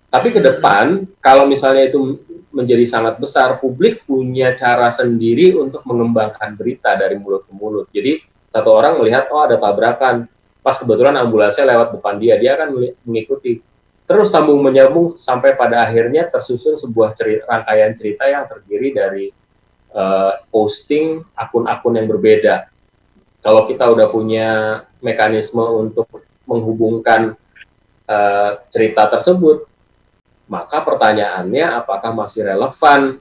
Tapi ke depan, kalau misalnya itu menjadi sangat besar, publik punya cara sendiri untuk mengembangkan berita dari mulut ke mulut. Jadi satu orang melihat, oh ada tabrakan, pas kebetulan ambulansnya lewat depan dia akan mengikuti. Terus sambung menyambung sampai pada akhirnya tersusun sebuah rangkaian cerita yang terdiri dari posting akun-akun yang berbeda. Kalau kita udah punya mekanisme untuk menghubungkan cerita tersebut, maka pertanyaannya apakah masih relevan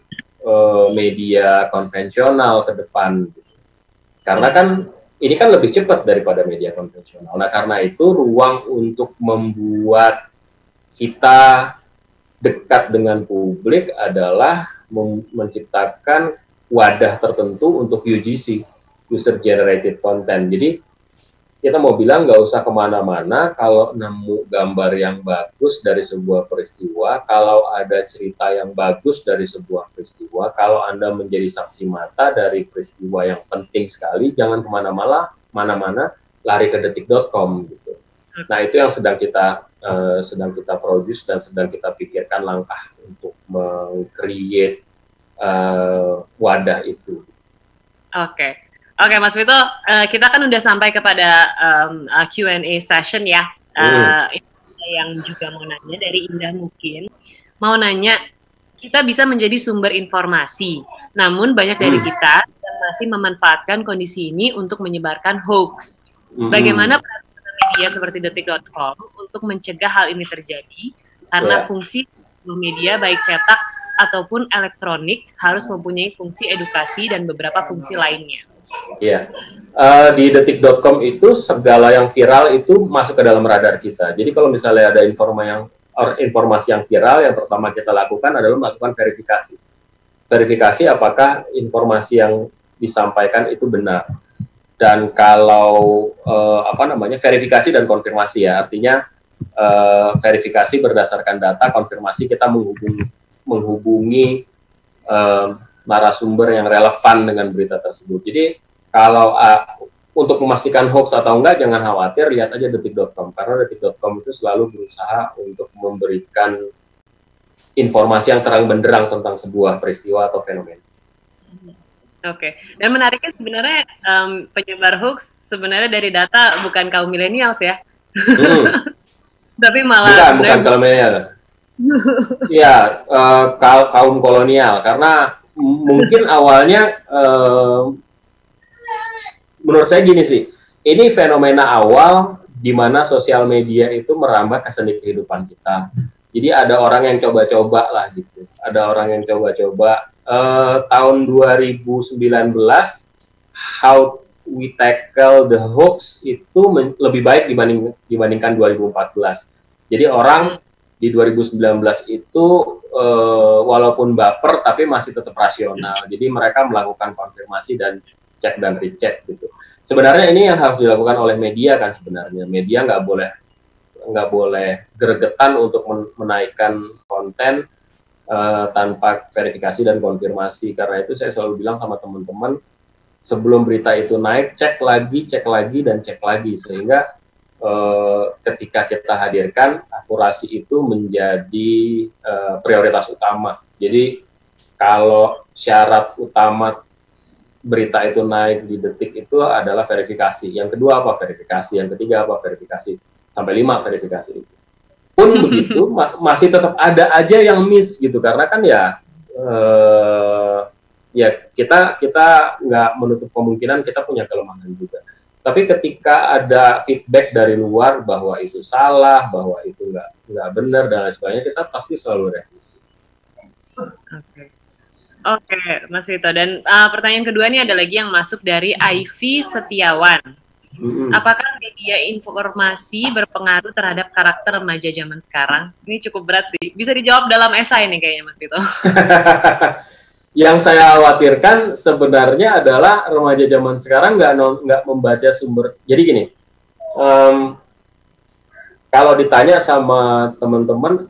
media konvensional ke depan? Karena kan ini kan lebih cepat daripada media konvensional. Nah, karena itu ruang untuk membuat kita dekat dengan publik adalah menciptakan wadah tertentu untuk UGC, User Generated Content. Jadi kita mau bilang nggak usah kemana-mana, kalau nemu gambar yang bagus dari sebuah peristiwa, kalau ada cerita yang bagus dari sebuah peristiwa, kalau Anda menjadi saksi mata dari peristiwa yang penting sekali, jangan kemana-mana, lari ke detik.com gitu. Nah, itu yang sedang kita produce dan sedang kita pikirkan langkah untuk meng-create wadah itu. Oke, Mas Vito, kita kan udah sampai kepada Q&A session ya. Yang juga mau nanya dari Indah mungkin. Mau nanya, kita bisa menjadi sumber informasi. Namun banyak dari kita yang masih memanfaatkan kondisi ini untuk menyebarkan hoax. Bagaimana media seperti detik.com untuk mencegah hal ini terjadi? Karena fungsi media baik cetak ataupun elektronik harus mempunyai fungsi edukasi dan beberapa fungsi lainnya. Iya, di detik.com itu segala yang viral itu masuk ke dalam radar kita. Jadi kalau misalnya ada informasi yang viral, yang pertama kita lakukan adalah melakukan verifikasi. Verifikasi apakah informasi yang disampaikan itu benar. Dan kalau verifikasi dan konfirmasi ya, artinya verifikasi berdasarkan data, konfirmasi kita menghubungi narasumber yang relevan dengan berita tersebut. Jadi kalau untuk memastikan hoax atau enggak, jangan khawatir, lihat aja detik.com, karena detik.com itu selalu berusaha untuk memberikan informasi yang terang benderang tentang sebuah peristiwa atau fenomena. Oke. Dan menariknya sebenarnya penyebar hoax sebenarnya dari data bukan kaum milenials ya. Tapi malah bukan kolonial. Iya, kaum kolonial, karena mungkin awalnya menurut saya gini sih, ini fenomena awal di mana sosial media itu merambah ke seni kehidupan kita. Jadi ada orang yang coba-coba lah gitu, ada orang yang coba-coba. Tahun 2019 How We Tackle the Hoax itu lebih baik dibandingkan 2014. Jadi orang di 2019 itu walaupun baper tapi masih tetap rasional. Jadi mereka melakukan konfirmasi dan cek dan recheck gitu. Sebenarnya ini yang harus dilakukan oleh media kan sebenarnya. Media nggak boleh gregetan untuk menaikkan konten tanpa verifikasi dan konfirmasi. Karena itu saya selalu bilang sama teman-teman, sebelum berita itu naik, cek lagi, dan cek lagi. Sehingga ketika kita hadirkan, akurasi itu menjadi prioritas utama. Jadi kalau syarat utama berita itu naik di Detik itu adalah verifikasi. Yang kedua apa? Verifikasi. Yang ketiga apa? Verifikasi. Sampai 5 verifikasi itu. Pun begitu, masih tetap ada aja yang miss gitu. Karena kan ya kita nggak menutup kemungkinan kita punya kelemahan juga. Tapi ketika ada feedback dari luar bahwa itu salah, bahwa itu nggak benar dan lain sebagainya, kita pasti selalu revisi. Oke, Mas Vito. Dan pertanyaan kedua ini ada lagi yang masuk dari Ivy Setiawan. Apakah media informasi berpengaruh terhadap karakter remaja zaman sekarang? Ini cukup berat sih. Bisa dijawab dalam esai nih kayaknya, Mas Vito. Yang saya khawatirkan sebenarnya adalah remaja zaman sekarang nggak membaca sumber. Jadi gini, kalau ditanya sama teman-teman,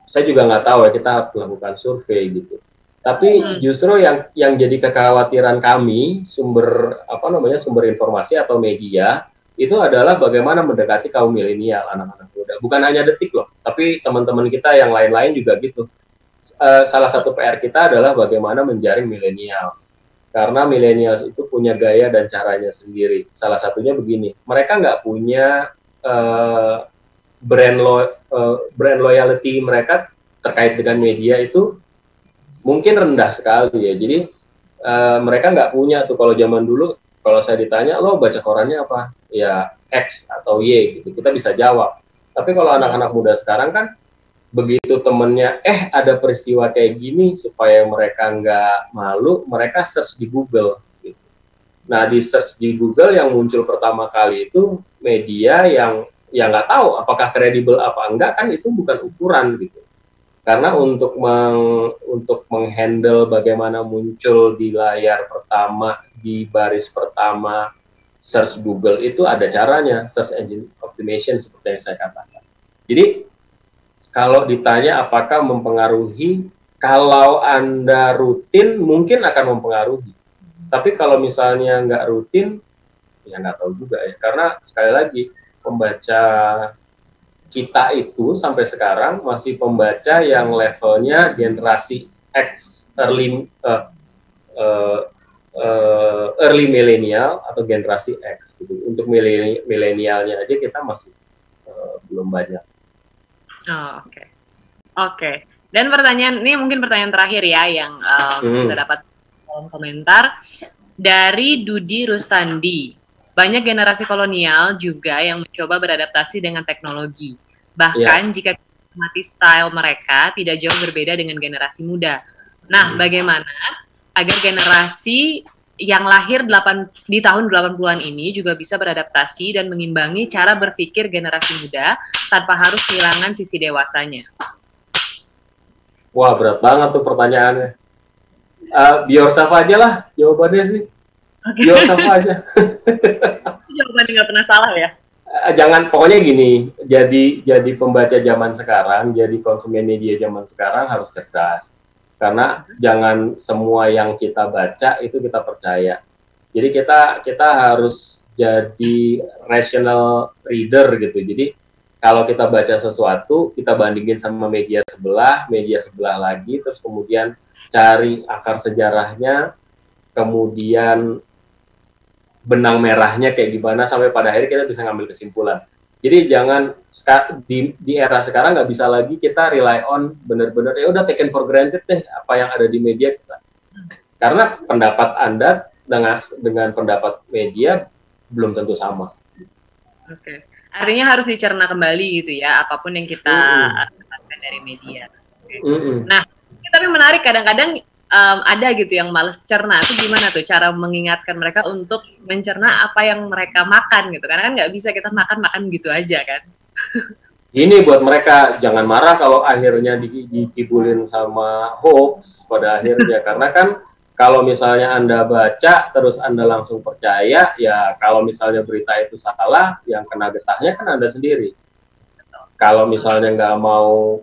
saya juga nggak tahu ya, kita harus melakukan survei gitu. Tapi justru yang jadi kekhawatiran kami, sumber informasi atau media itu adalah bagaimana mendekati kaum milenial, anak-anak muda. Bukan hanya Detik loh, tapi teman-teman kita yang lain-lain juga gitu. Salah satu PR kita adalah bagaimana menjaring millennials. Karena millennials itu punya gaya dan caranya sendiri. Salah satunya begini, mereka nggak punya brand loyalty mereka terkait dengan media itu mungkin rendah sekali ya. Jadi mereka nggak punya tuh, kalau zaman dulu kalau saya ditanya lo baca korannya apa, ya X atau Y gitu, kita bisa jawab. Tapi kalau anak-anak muda sekarang kan begitu temennya ada peristiwa kayak gini, supaya mereka nggak malu, mereka search di Google gitu. Nah di search di Google yang muncul pertama kali itu media yang nggak tahu apakah kredibel apa enggak, kan itu bukan ukuran gitu. Karena untuk menghandle bagaimana muncul di layar pertama, di baris pertama search Google itu ada caranya, search engine optimization seperti yang saya katakan. Jadi kalau ditanya apakah mempengaruhi, kalau Anda rutin mungkin akan mempengaruhi. Tapi kalau misalnya nggak rutin, ya nggak tahu juga ya. Karena sekali lagi, pembaca kita itu sampai sekarang masih pembaca yang levelnya generasi X, early millennial atau generasi X gitu. Untuk milenialnya aja kita masih belum banyak. Oke. Dan pertanyaan ini mungkin pertanyaan terakhir ya yang kita dapat kolom komentar dari Dudi Rustandi. Banyak generasi kolonial juga yang mencoba beradaptasi dengan teknologi. Bahkan jika kita amati style mereka tidak jauh berbeda dengan generasi muda. Nah, bagaimana agar generasi yang lahir di tahun 80-an ini juga bisa beradaptasi dan mengimbangi cara berpikir generasi muda tanpa harus kehilangan sisi dewasanya? Wah, berat banget tuh pertanyaannya. Biorsaf aja lah jawabannya sih. Biorsaf aja. Jawabannya nggak pernah salah ya? jangan, pokoknya gini, jadi pembaca zaman sekarang, jadi konsumen media zaman sekarang harus cerdas. Karena jangan semua yang kita baca itu kita percaya. Jadi kita harus jadi rational reader gitu. Jadi kalau kita baca sesuatu, kita bandingin sama media sebelah lagi, terus kemudian cari akar sejarahnya, kemudian benang merahnya kayak gimana, sampai pada akhirnya kita bisa ngambil kesimpulan. Jadi jangan di era sekarang nggak bisa lagi kita rely on benar-benar ya udah taken for granted deh apa yang ada di media kita. Karena pendapat Anda dengan pendapat media belum tentu sama. Oke. Artinya harus dicerna kembali gitu ya, apapun yang kita dapatkan dari media. Nah, tapi menarik kadang-kadang ada gitu yang males cerna. Itu gimana tuh cara mengingatkan mereka untuk mencerna apa yang mereka makan gitu? Karena kan nggak bisa kita makan gitu aja kan. Ini buat mereka, jangan marah kalau akhirnya dikibulin sama hoax pada akhirnya. Karena kan kalau misalnya Anda baca, terus Anda langsung percaya, ya kalau misalnya berita itu salah, yang kena getahnya kan Anda sendiri. Kalau misalnya nggak mau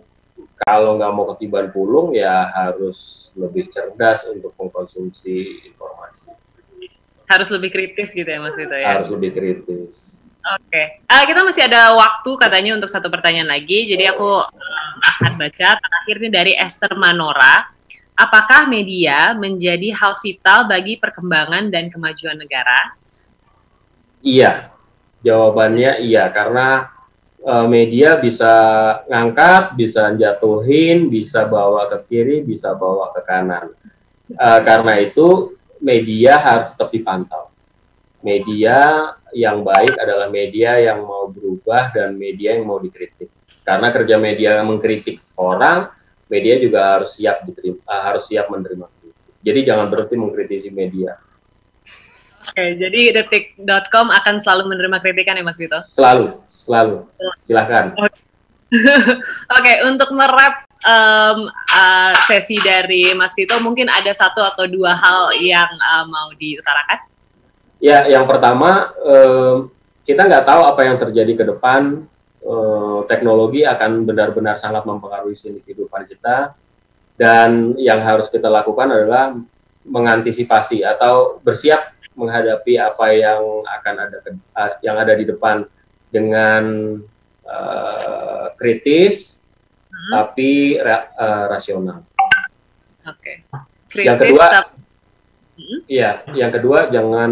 ketiban pulung, ya harus lebih cerdas untuk mengkonsumsi informasi. Harus lebih kritis gitu ya Mas Vito ya? Harus lebih kritis. Oke. Kita masih ada waktu katanya untuk satu pertanyaan lagi, jadi aku akan baca terakhir ini dari Esther Manora. Apakah media menjadi hal vital bagi perkembangan dan kemajuan negara? Iya, jawabannya iya, karena media bisa ngangkat, bisa jatuhin, bisa bawa ke kiri, bisa bawa ke kanan. Karena itu media harus tetap dipantau. Media yang baik adalah media yang mau berubah dan media yang mau dikritik. Karena kerja media mengkritik orang, media juga harus siap menerima kritik. Jadi jangan berhenti mengkritisi media. Oke, jadi detik.com akan selalu menerima kritikan ya Mas Vito? Selalu. Silakan. Oke, untuk merap sesi dari Mas Vito, mungkin ada satu atau dua hal yang mau diutarakan? Ya, yang pertama, kita nggak tahu apa yang terjadi ke depan. Teknologi akan benar-benar sangat mempengaruhi kehidupan kita, dan yang harus kita lakukan adalah mengantisipasi atau bersiap menghadapi apa yang akan ada di depan dengan kritis tapi rasional. Oke. Yang kedua jangan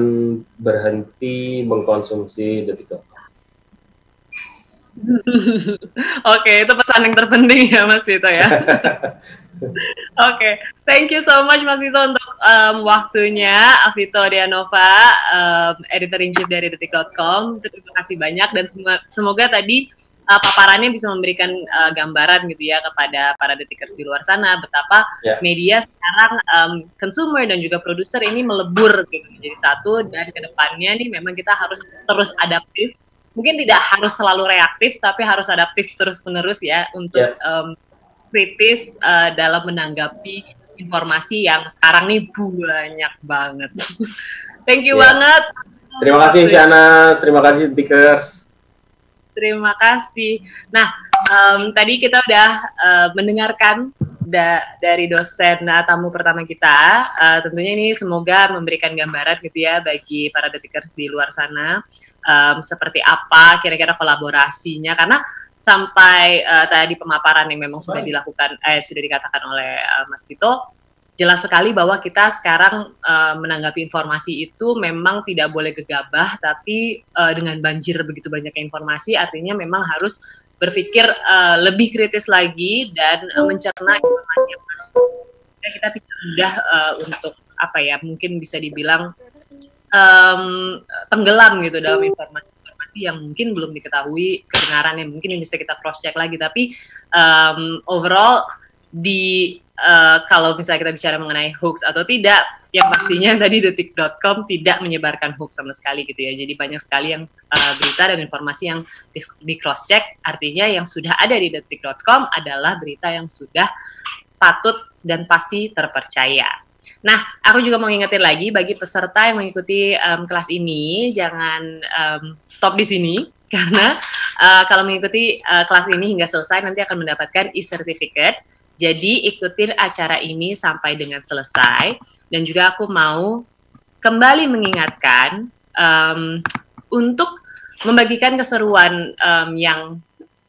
berhenti mengkonsumsi detik.com. Oke, itu pesan yang terpenting ya Mas Vito ya. Oke, thank you so much Mas Vito untuk waktunya. Vito Dianova, editor-in-chief dari detik.com. Terima kasih banyak dan semoga tadi paparannya bisa memberikan gambaran gitu ya kepada para detikers di luar sana betapa media sekarang consumer dan juga produser ini melebur gitu menjadi satu, dan kedepannya nih memang kita harus terus adaptif. Mungkin tidak harus selalu reaktif, tapi harus adaptif terus-menerus ya untuk kritis dalam menanggapi informasi yang sekarang nih banyak banget. Thank you banget. Terima kasih Shana, terima kasih Detikers. Terima kasih. Nah, tadi kita udah mendengarkan dari dosen tamu pertama kita. Tentunya ini semoga memberikan gambaran gitu ya bagi para detikers di luar sana. Seperti apa kira-kira kolaborasinya, karena sampai tadi pemaparan yang memang sudah dilakukan, sudah dikatakan oleh Mas Vito, jelas sekali bahwa kita sekarang menanggapi informasi itu memang tidak boleh gegabah, tapi dengan banjir begitu banyaknya informasi, artinya memang harus berpikir lebih kritis lagi dan mencerna informasi yang masuk. Dan kita tidak mudah untuk apa ya, mungkin bisa dibilang tenggelam gitu dalam informasi yang mungkin belum diketahui kebenarannya, mungkin bisa kita cross check lagi, tapi overall kalau misalnya kita bicara mengenai hoax atau tidak, yang pastinya tadi detik.com tidak menyebarkan hoax sama sekali gitu ya. Jadi banyak sekali yang berita dan informasi yang di cross check, artinya yang sudah ada di detik.com adalah berita yang sudah patut dan pasti terpercaya. Nah, aku juga mau ingetin lagi bagi peserta yang mengikuti kelas ini, jangan stop di sini. karena kalau mengikuti kelas ini hingga selesai nanti akan mendapatkan e-certificate. Jadi ikutin acara ini sampai dengan selesai. Dan juga aku mau kembali mengingatkan untuk membagikan keseruan yang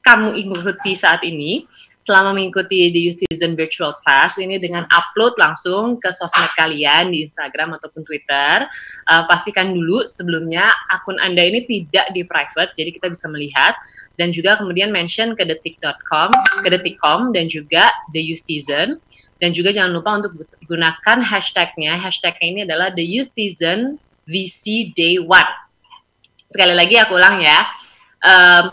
kamu ikuti saat ini selama mengikuti The Youthtizen Virtual Class ini dengan upload langsung ke sosmed kalian di Instagram ataupun Twitter. Pastikan dulu sebelumnya akun Anda ini tidak di private, jadi kita bisa melihat, dan juga kemudian mention ke detik.com, ke detik.com dan juga The Youthtizen. Dan juga jangan lupa untuk gunakan hashtagnya. Hashtagnya ini adalah The Youthtizen VC Day 1. Sekali lagi aku ulang ya.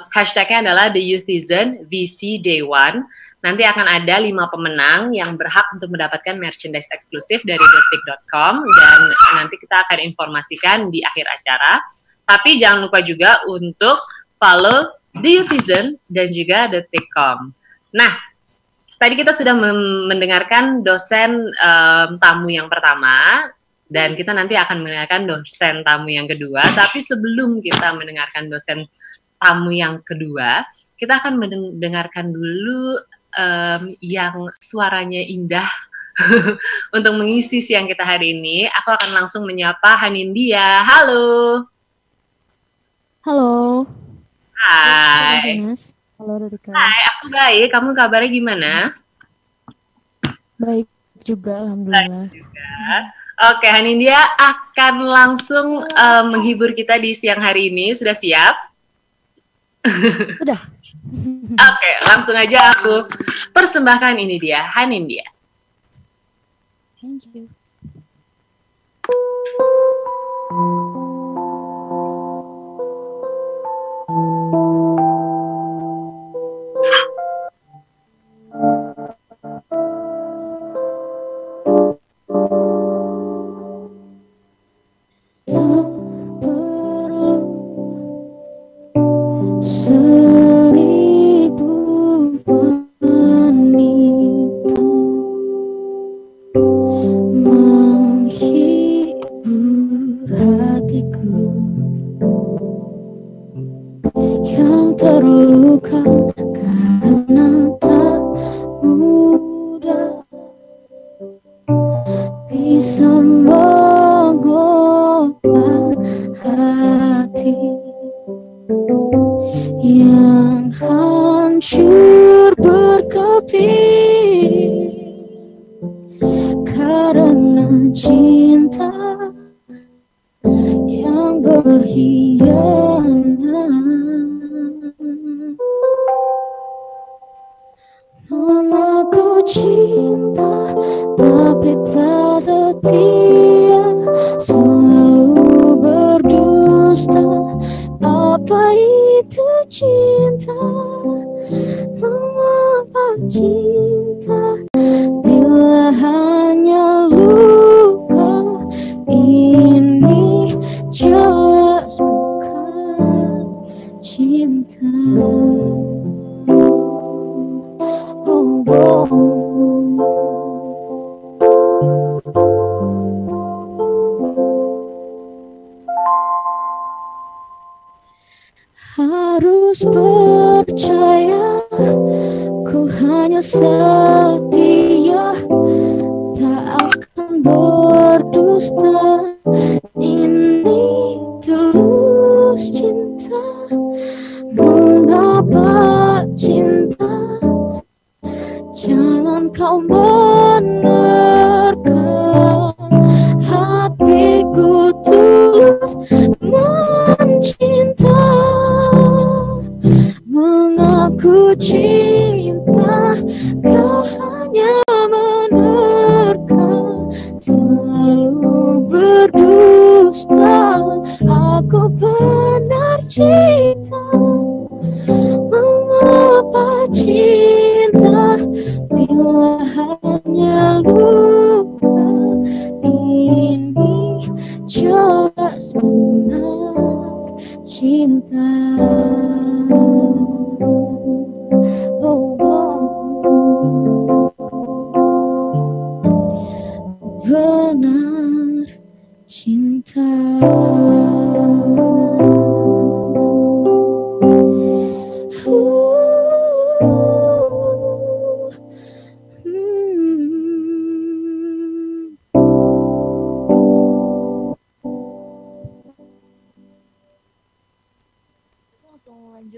Hashtagnya adalah The Youthtizen VC Day 1. Nanti akan ada 5 pemenang yang berhak untuk mendapatkan merchandise eksklusif dari detik.com, dan nanti kita akan informasikan di akhir acara. Tapi jangan lupa juga untuk follow The Youthtizen dan juga detik.com. Nah, tadi kita sudah mendengarkan dosen tamu yang pertama, dan kita nanti akan mendengarkan dosen tamu yang kedua. Tapi sebelum kita mendengarkan dosen tamu yang kedua, kita akan mendengarkan dulu yang suaranya indah untuk mengisi siang kita hari ini. Aku akan langsung menyapa Hanindya. Halo. Halo. Hai. Halo Rutika. Hai, aku baik. Kamu kabarnya gimana? Baik juga, alhamdulillah. Baik juga. Oke, Hanindya akan langsung menghibur kita di siang hari ini. Sudah siap? Sudah. Oke, langsung aja aku persembahkan ini dia, Hanindya. Thank you. Terluka karena tak mudah bisa mengubah hati yang hancur berkeping karena cinta yang berkhianat. Mengaku cinta tapi tak setia, selalu berdusta. Apa itu cinta? Mengapa cinta bila hanya luka? Ini jelas bukan cinta. Harus percaya ku hanya setia, tak akan berdusta. Ini tulus cinta. Mengapa cinta? Jangan kau menerka, hatiku tulus mencinta. Mengaku cinta, kau hanya menerka, selalu berdusta. Aku benar cinta. Mengapa cinta bila hanya luka?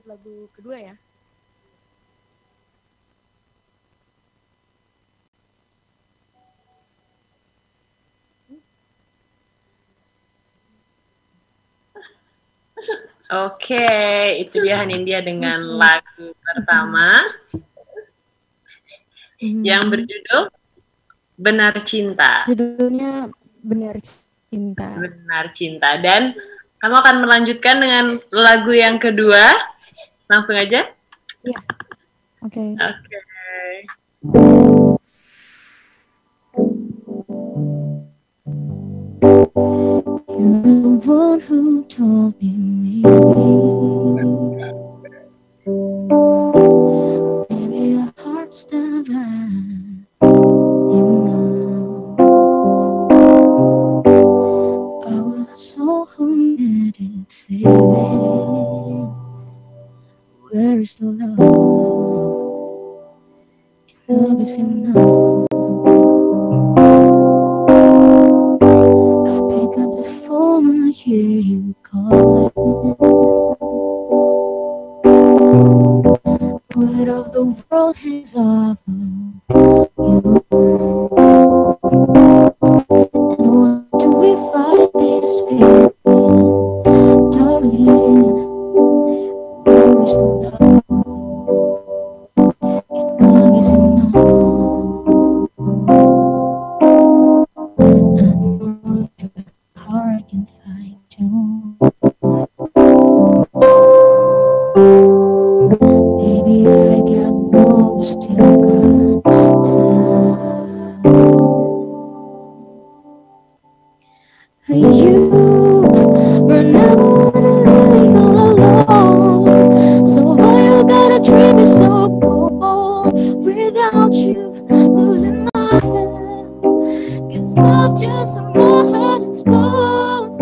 lagu kedua ya. Oke, itu dia Hanindya dengan lagu pertama yang berjudul Benar Cinta. Judulnya Benar Cinta. Benar Cinta. Dan kamu akan melanjutkan dengan lagu yang kedua. Langsung aja? Iya. Oke. Oke. You're the one who told me maybe our hearts that I was so committed, saving. Where is the love? Love is enough. Pick up the phone, I hear you calling. Weight of the world hangs off of you. And what do we fight this feeling, darling? Where is the love? Love is enough. I can find you. Baby, I got no, still got time. You were never really all alone. So why you gotta treat me so cold? Without you, losing my head. 'Cause love just a more heart and explode.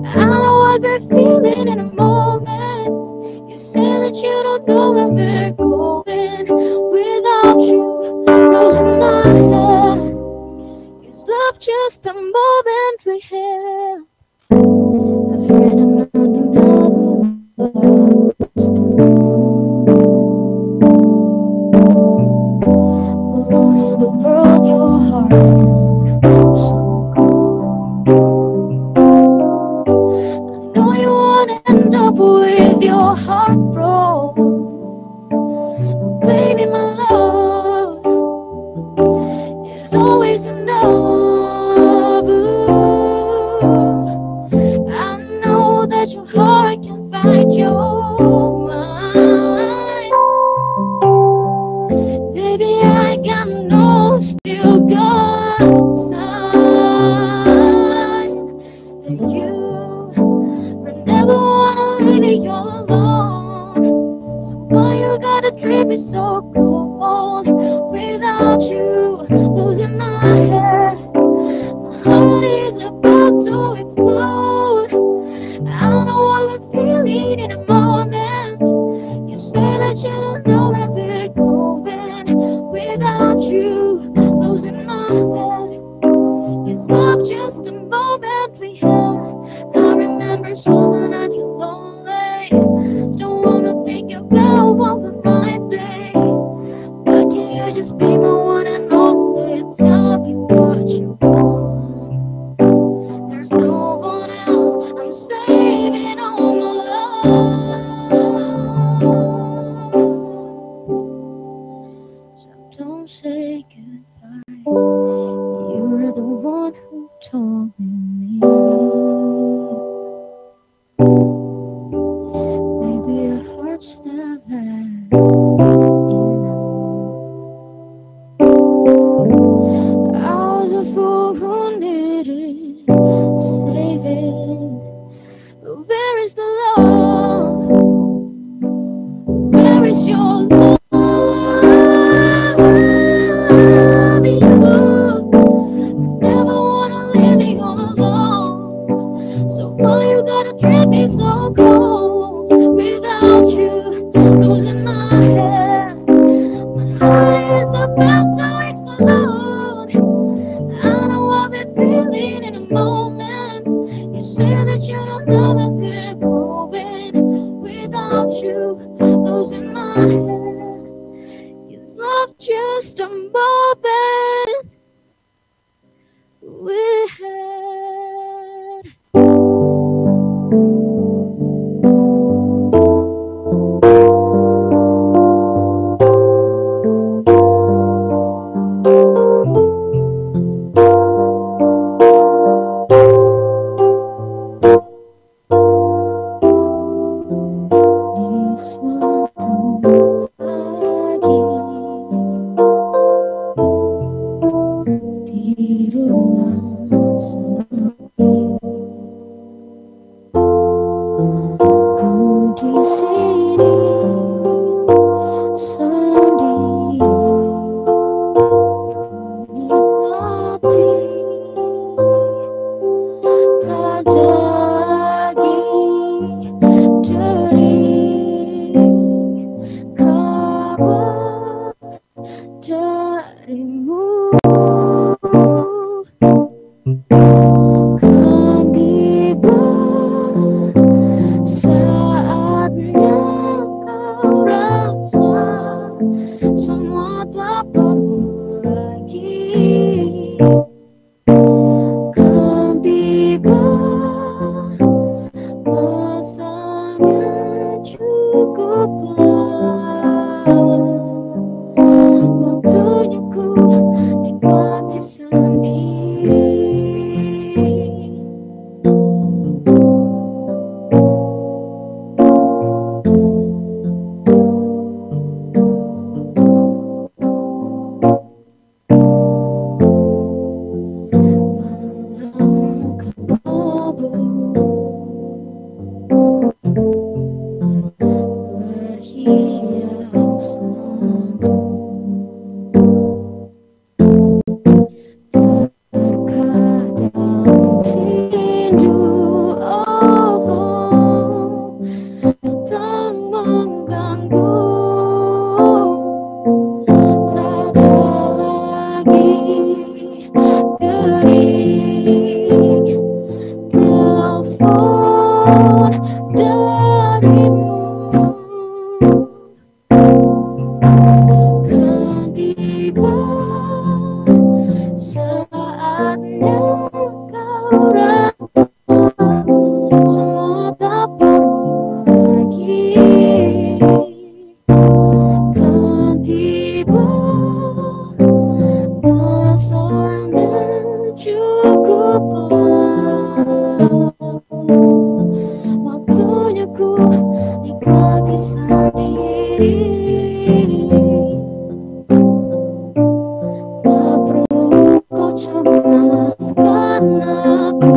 I know what we're feeling in a moment. You say that you don't know where we're going. Without you, losing my head. 'Cause love just a moment we have. Afraid I'm not enough. Alone in the world, your heart's gone so cold. I know you wanna end up with your heart broke. Baby, my love is always enough. Ooh, I know that your heart can fight your mind. Baby, I got no, still got time. And you were never wanna leave me all alone. So why you gotta treat me so cold? Without you, losing my head. My heart is about to explode. I don't know what we're feeling in a moment. You say that you don't know where we're going. Without you, losing my head. 'Cause love just a moment we had. I remember summer nights were lonely. Don't wanna think about what we might be. Why can't you just be my one and only? Tell me what you want. There's no one else. I'm saving all my love. So don't say goodbye. You're the one who told me maybe a heart's that bad. I was a fool who needed saving. But where is the love? Where is your love? just a moment we had. Di suatu pagi di rumah sepi, ku di sini sendiri, nikmati tak ada lagi dering kabar darimu. Kan tiba saatnya kau rasa semua tak perlu lagi. Kan tiba masanya cukuplah, waktunya ku nikmati sendiri. Malam kelabu berhias sendu, terkadang rindu, oh, datang mengganggu. Tak ada lagi dering telepon darimu. Kan tiba saatnya kau rasa semua tak perlu lagi. Kan tiba masanya cukuplah, waktunya ku nikmati sendiri. Tak perlu kau cemaskan aku,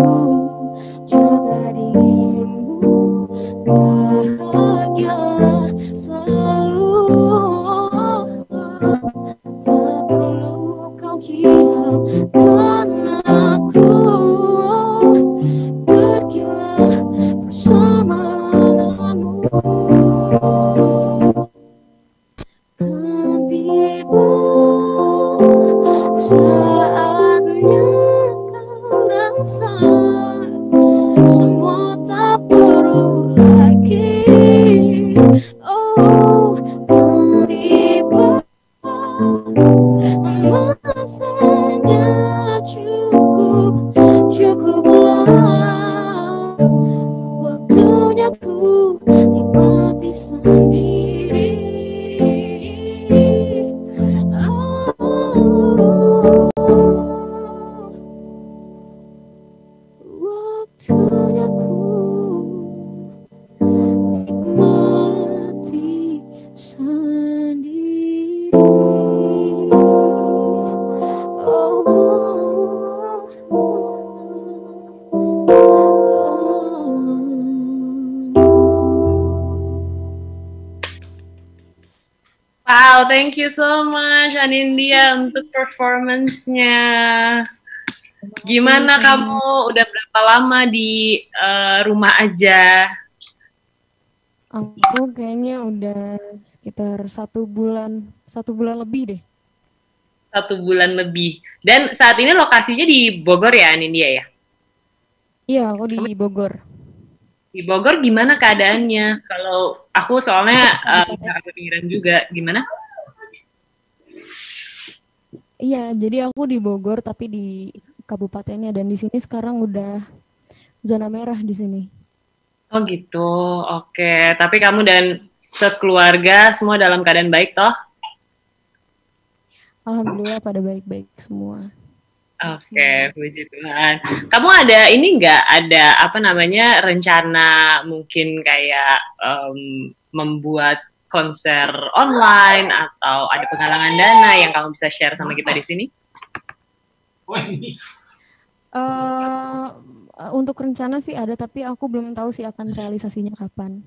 jaga dirimu, bahagialah selalu. Tak perlu kau hiraukan aku, pergilah bersamamu. Kan tiba saatnya kau rasa semua tak perlu lagi. Oh, kan tiba masanya cukuplah, waktunya ku nikmati sendiri. Oh, waktunya ku nikmati sendiri. Wow, thank you so much Anindya untuk performance-nya. Gimana kamu? Udah berapa lama di rumah aja? Aku kayaknya udah sekitar 1 bulan lebih deh. 1 bulan lebih. Dan saat ini lokasinya di Bogor ya, Anindya ya? Iya, aku di Bogor. Di Bogor gimana keadaannya? Kalau aku soalnya bicara kepikiran juga, gimana? Iya, jadi aku di Bogor tapi di kabupatennya, dan di sini sekarang udah zona merah di sini. Oh gitu, oke. Tapi kamu dan sekeluarga semua dalam keadaan baik toh? Alhamdulillah pada baik-baik semua. Oke, puji Tuhan. Kamu ada ini nggak, ada apa namanya, rencana mungkin kayak membuat konser online atau ada penggalangan dana yang kamu bisa share sama kita di sini? Untuk rencana sih ada, tapi aku belum tahu sih akan realisasinya kapan.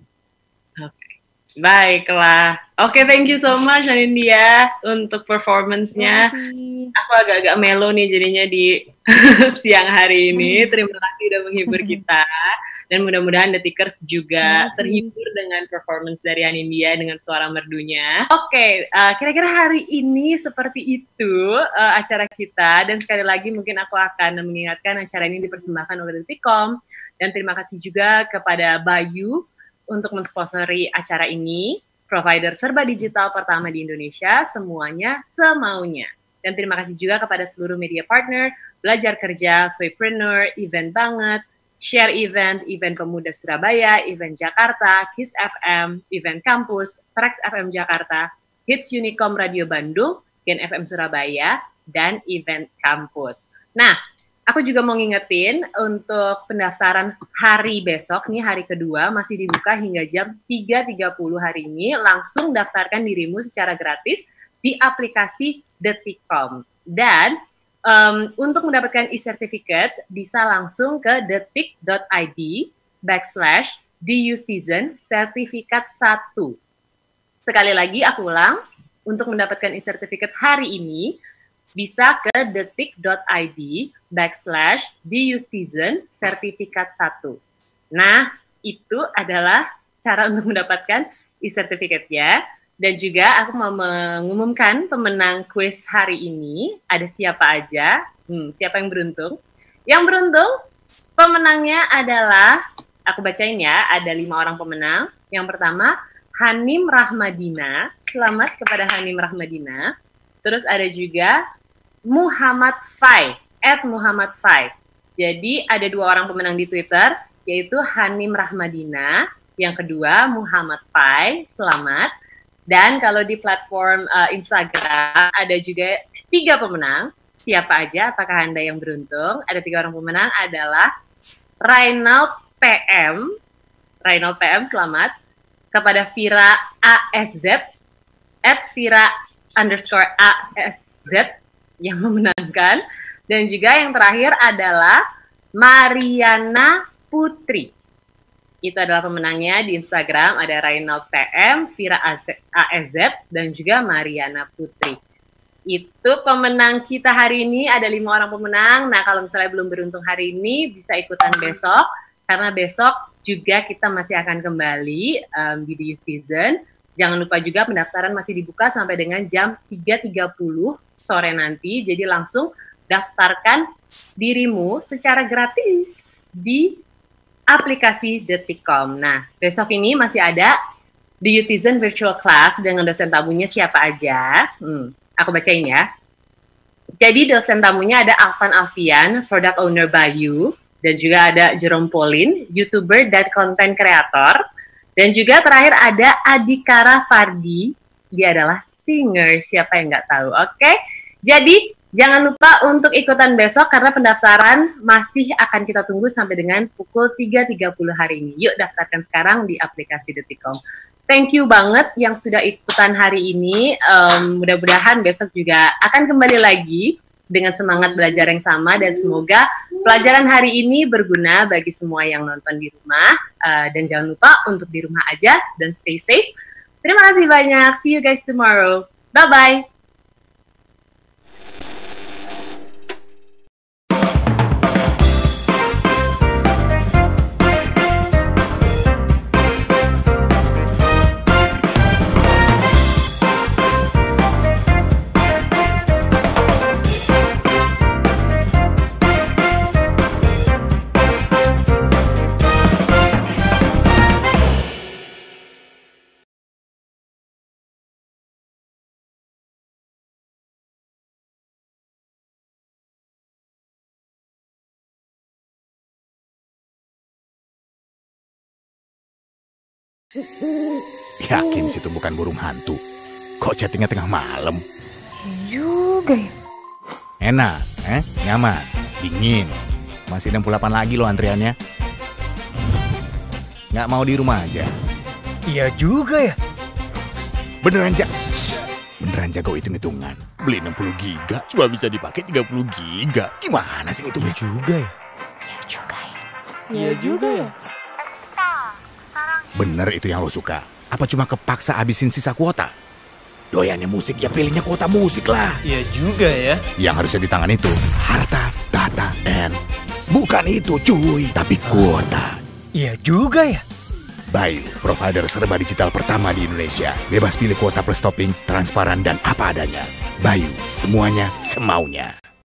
Baiklah. Oke, thank you so much Anindya untuk performance-nya. Terima kasih. Aku agak-agak melo nih jadinya di siang hari ini. Terima kasih udah menghibur kita. Dan mudah-mudahan The Tickers juga terhibur dengan performance dari Anindya dengan suara merdunya. Oke, kira-kira hari ini seperti itu acara kita. Dan sekali lagi mungkin aku akan mengingatkan acara ini dipersembahkan oleh Detikcom. Dan terima kasih juga kepada Bayu untuk mensponsori acara ini, provider serba digital pertama di Indonesia, semuanya semaunya. Dan terima kasih juga kepada seluruh media partner, Belajar Kerja, Quaypreneur, Event Banget, Share Event, Event Pemuda Surabaya, Event Jakarta, KISS FM, Event Kampus, Trax FM Jakarta, Hits Unicom Radio Bandung, Gen FM Surabaya, dan Event Kampus. Nah, aku juga mau ngingetin untuk pendaftaran hari besok, nih hari kedua, masih dibuka hingga jam 3.30 hari ini. Langsung daftarkan dirimu secara gratis di aplikasi Detikcom. Dan untuk mendapatkan e-certificate, bisa langsung ke detik.id/DUTizen sertifikat 1. Sekali lagi aku ulang, untuk mendapatkan e-certificate hari ini, bisa ke detik.id/DUTizen sertifikat 1. Nah, itu adalah cara untuk mendapatkan e-certificate-nya. Dan juga aku mau mengumumkan pemenang kuis hari ini. Ada siapa aja? Siapa yang beruntung? Yang beruntung, pemenangnya adalah, aku bacain ya, ada 5 orang pemenang. Yang pertama, Hanim Rahmadina. Selamat kepada Hanim Rahmadina. Terus ada juga Muhammad Fai, @Muhammad Fai. Jadi ada 2 orang pemenang di Twitter, yaitu Hanim Rahmadina, yang kedua Muhammad Fai, selamat. Dan kalau di platform Instagram ada juga 3 pemenang. Siapa aja? Apakah Anda yang beruntung? Ada 3 orang pemenang adalah Reynald PM, selamat. Kepada Vira ASZ, @Vira_ASZ, yang memenangkan. Dan juga yang terakhir adalah Mariana Putri. Itu adalah pemenangnya di Instagram, ada Reynald PM, Vira ASZ, dan juga Mariana Putri. Itu pemenang kita hari ini, ada 5 orang pemenang. Nah, kalau misalnya belum beruntung hari ini, bisa ikutan besok, karena besok juga kita masih akan kembali di The Youthtizen. Jangan lupa juga pendaftaran masih dibuka sampai dengan jam 3.30 sore nanti. Jadi langsung daftarkan dirimu secara gratis di aplikasi Detikcom. Nah, besok ini masih ada The Youthtizen Virtual Class dengan dosen tamunya siapa aja. Aku bacain ya. Jadi dosen tamunya ada Alvan Alfian, Product Owner Bayu, dan juga ada Jerome Pauline, YouTuber dan konten kreator. Dan juga terakhir ada Adhikara Fardi, dia adalah singer, siapa yang nggak tahu, oke? Jadi, jangan lupa untuk ikutan besok, karena pendaftaran masih akan kita tunggu sampai dengan pukul 3.30 hari ini. Yuk daftarkan sekarang di aplikasi Detikcom. Thank you banget yang sudah ikutan hari ini, mudah-mudahan besok juga akan kembali lagi dengan semangat belajar yang sama, dan semoga pelajaran hari ini berguna bagi semua yang nonton di rumah. Dan jangan lupa untuk di rumah aja dan stay safe. Terima kasih banyak. See you guys tomorrow. Bye-bye. Yakin situ bukan burung hantu? Kok chattingnya tengah malam? Iya juga ya. Enak, nyaman, dingin. Masih 68 lagi loh antriannya. Nggak mau di rumah aja? Iya juga ya. Beneran beneran jago hitung-hitungan. Beli 60 giga cuma bisa dipakai 30 giga. Gimana sih itu? Iya juga ya. Iya juga ya. Iya juga ya. Bener itu yang lo suka? Apa cuma kepaksa habisin sisa kuota? Doyannya musik ya pilihnya kuota musik lah. Iya juga ya. Yang harusnya di tangan itu harta, data, and bukan itu cuy, tapi kuota. Iya juga ya. Bayu, provider serba digital pertama di Indonesia. Bebas pilih kuota plus topping, transparan dan apa adanya. Bayu, semuanya semaunya.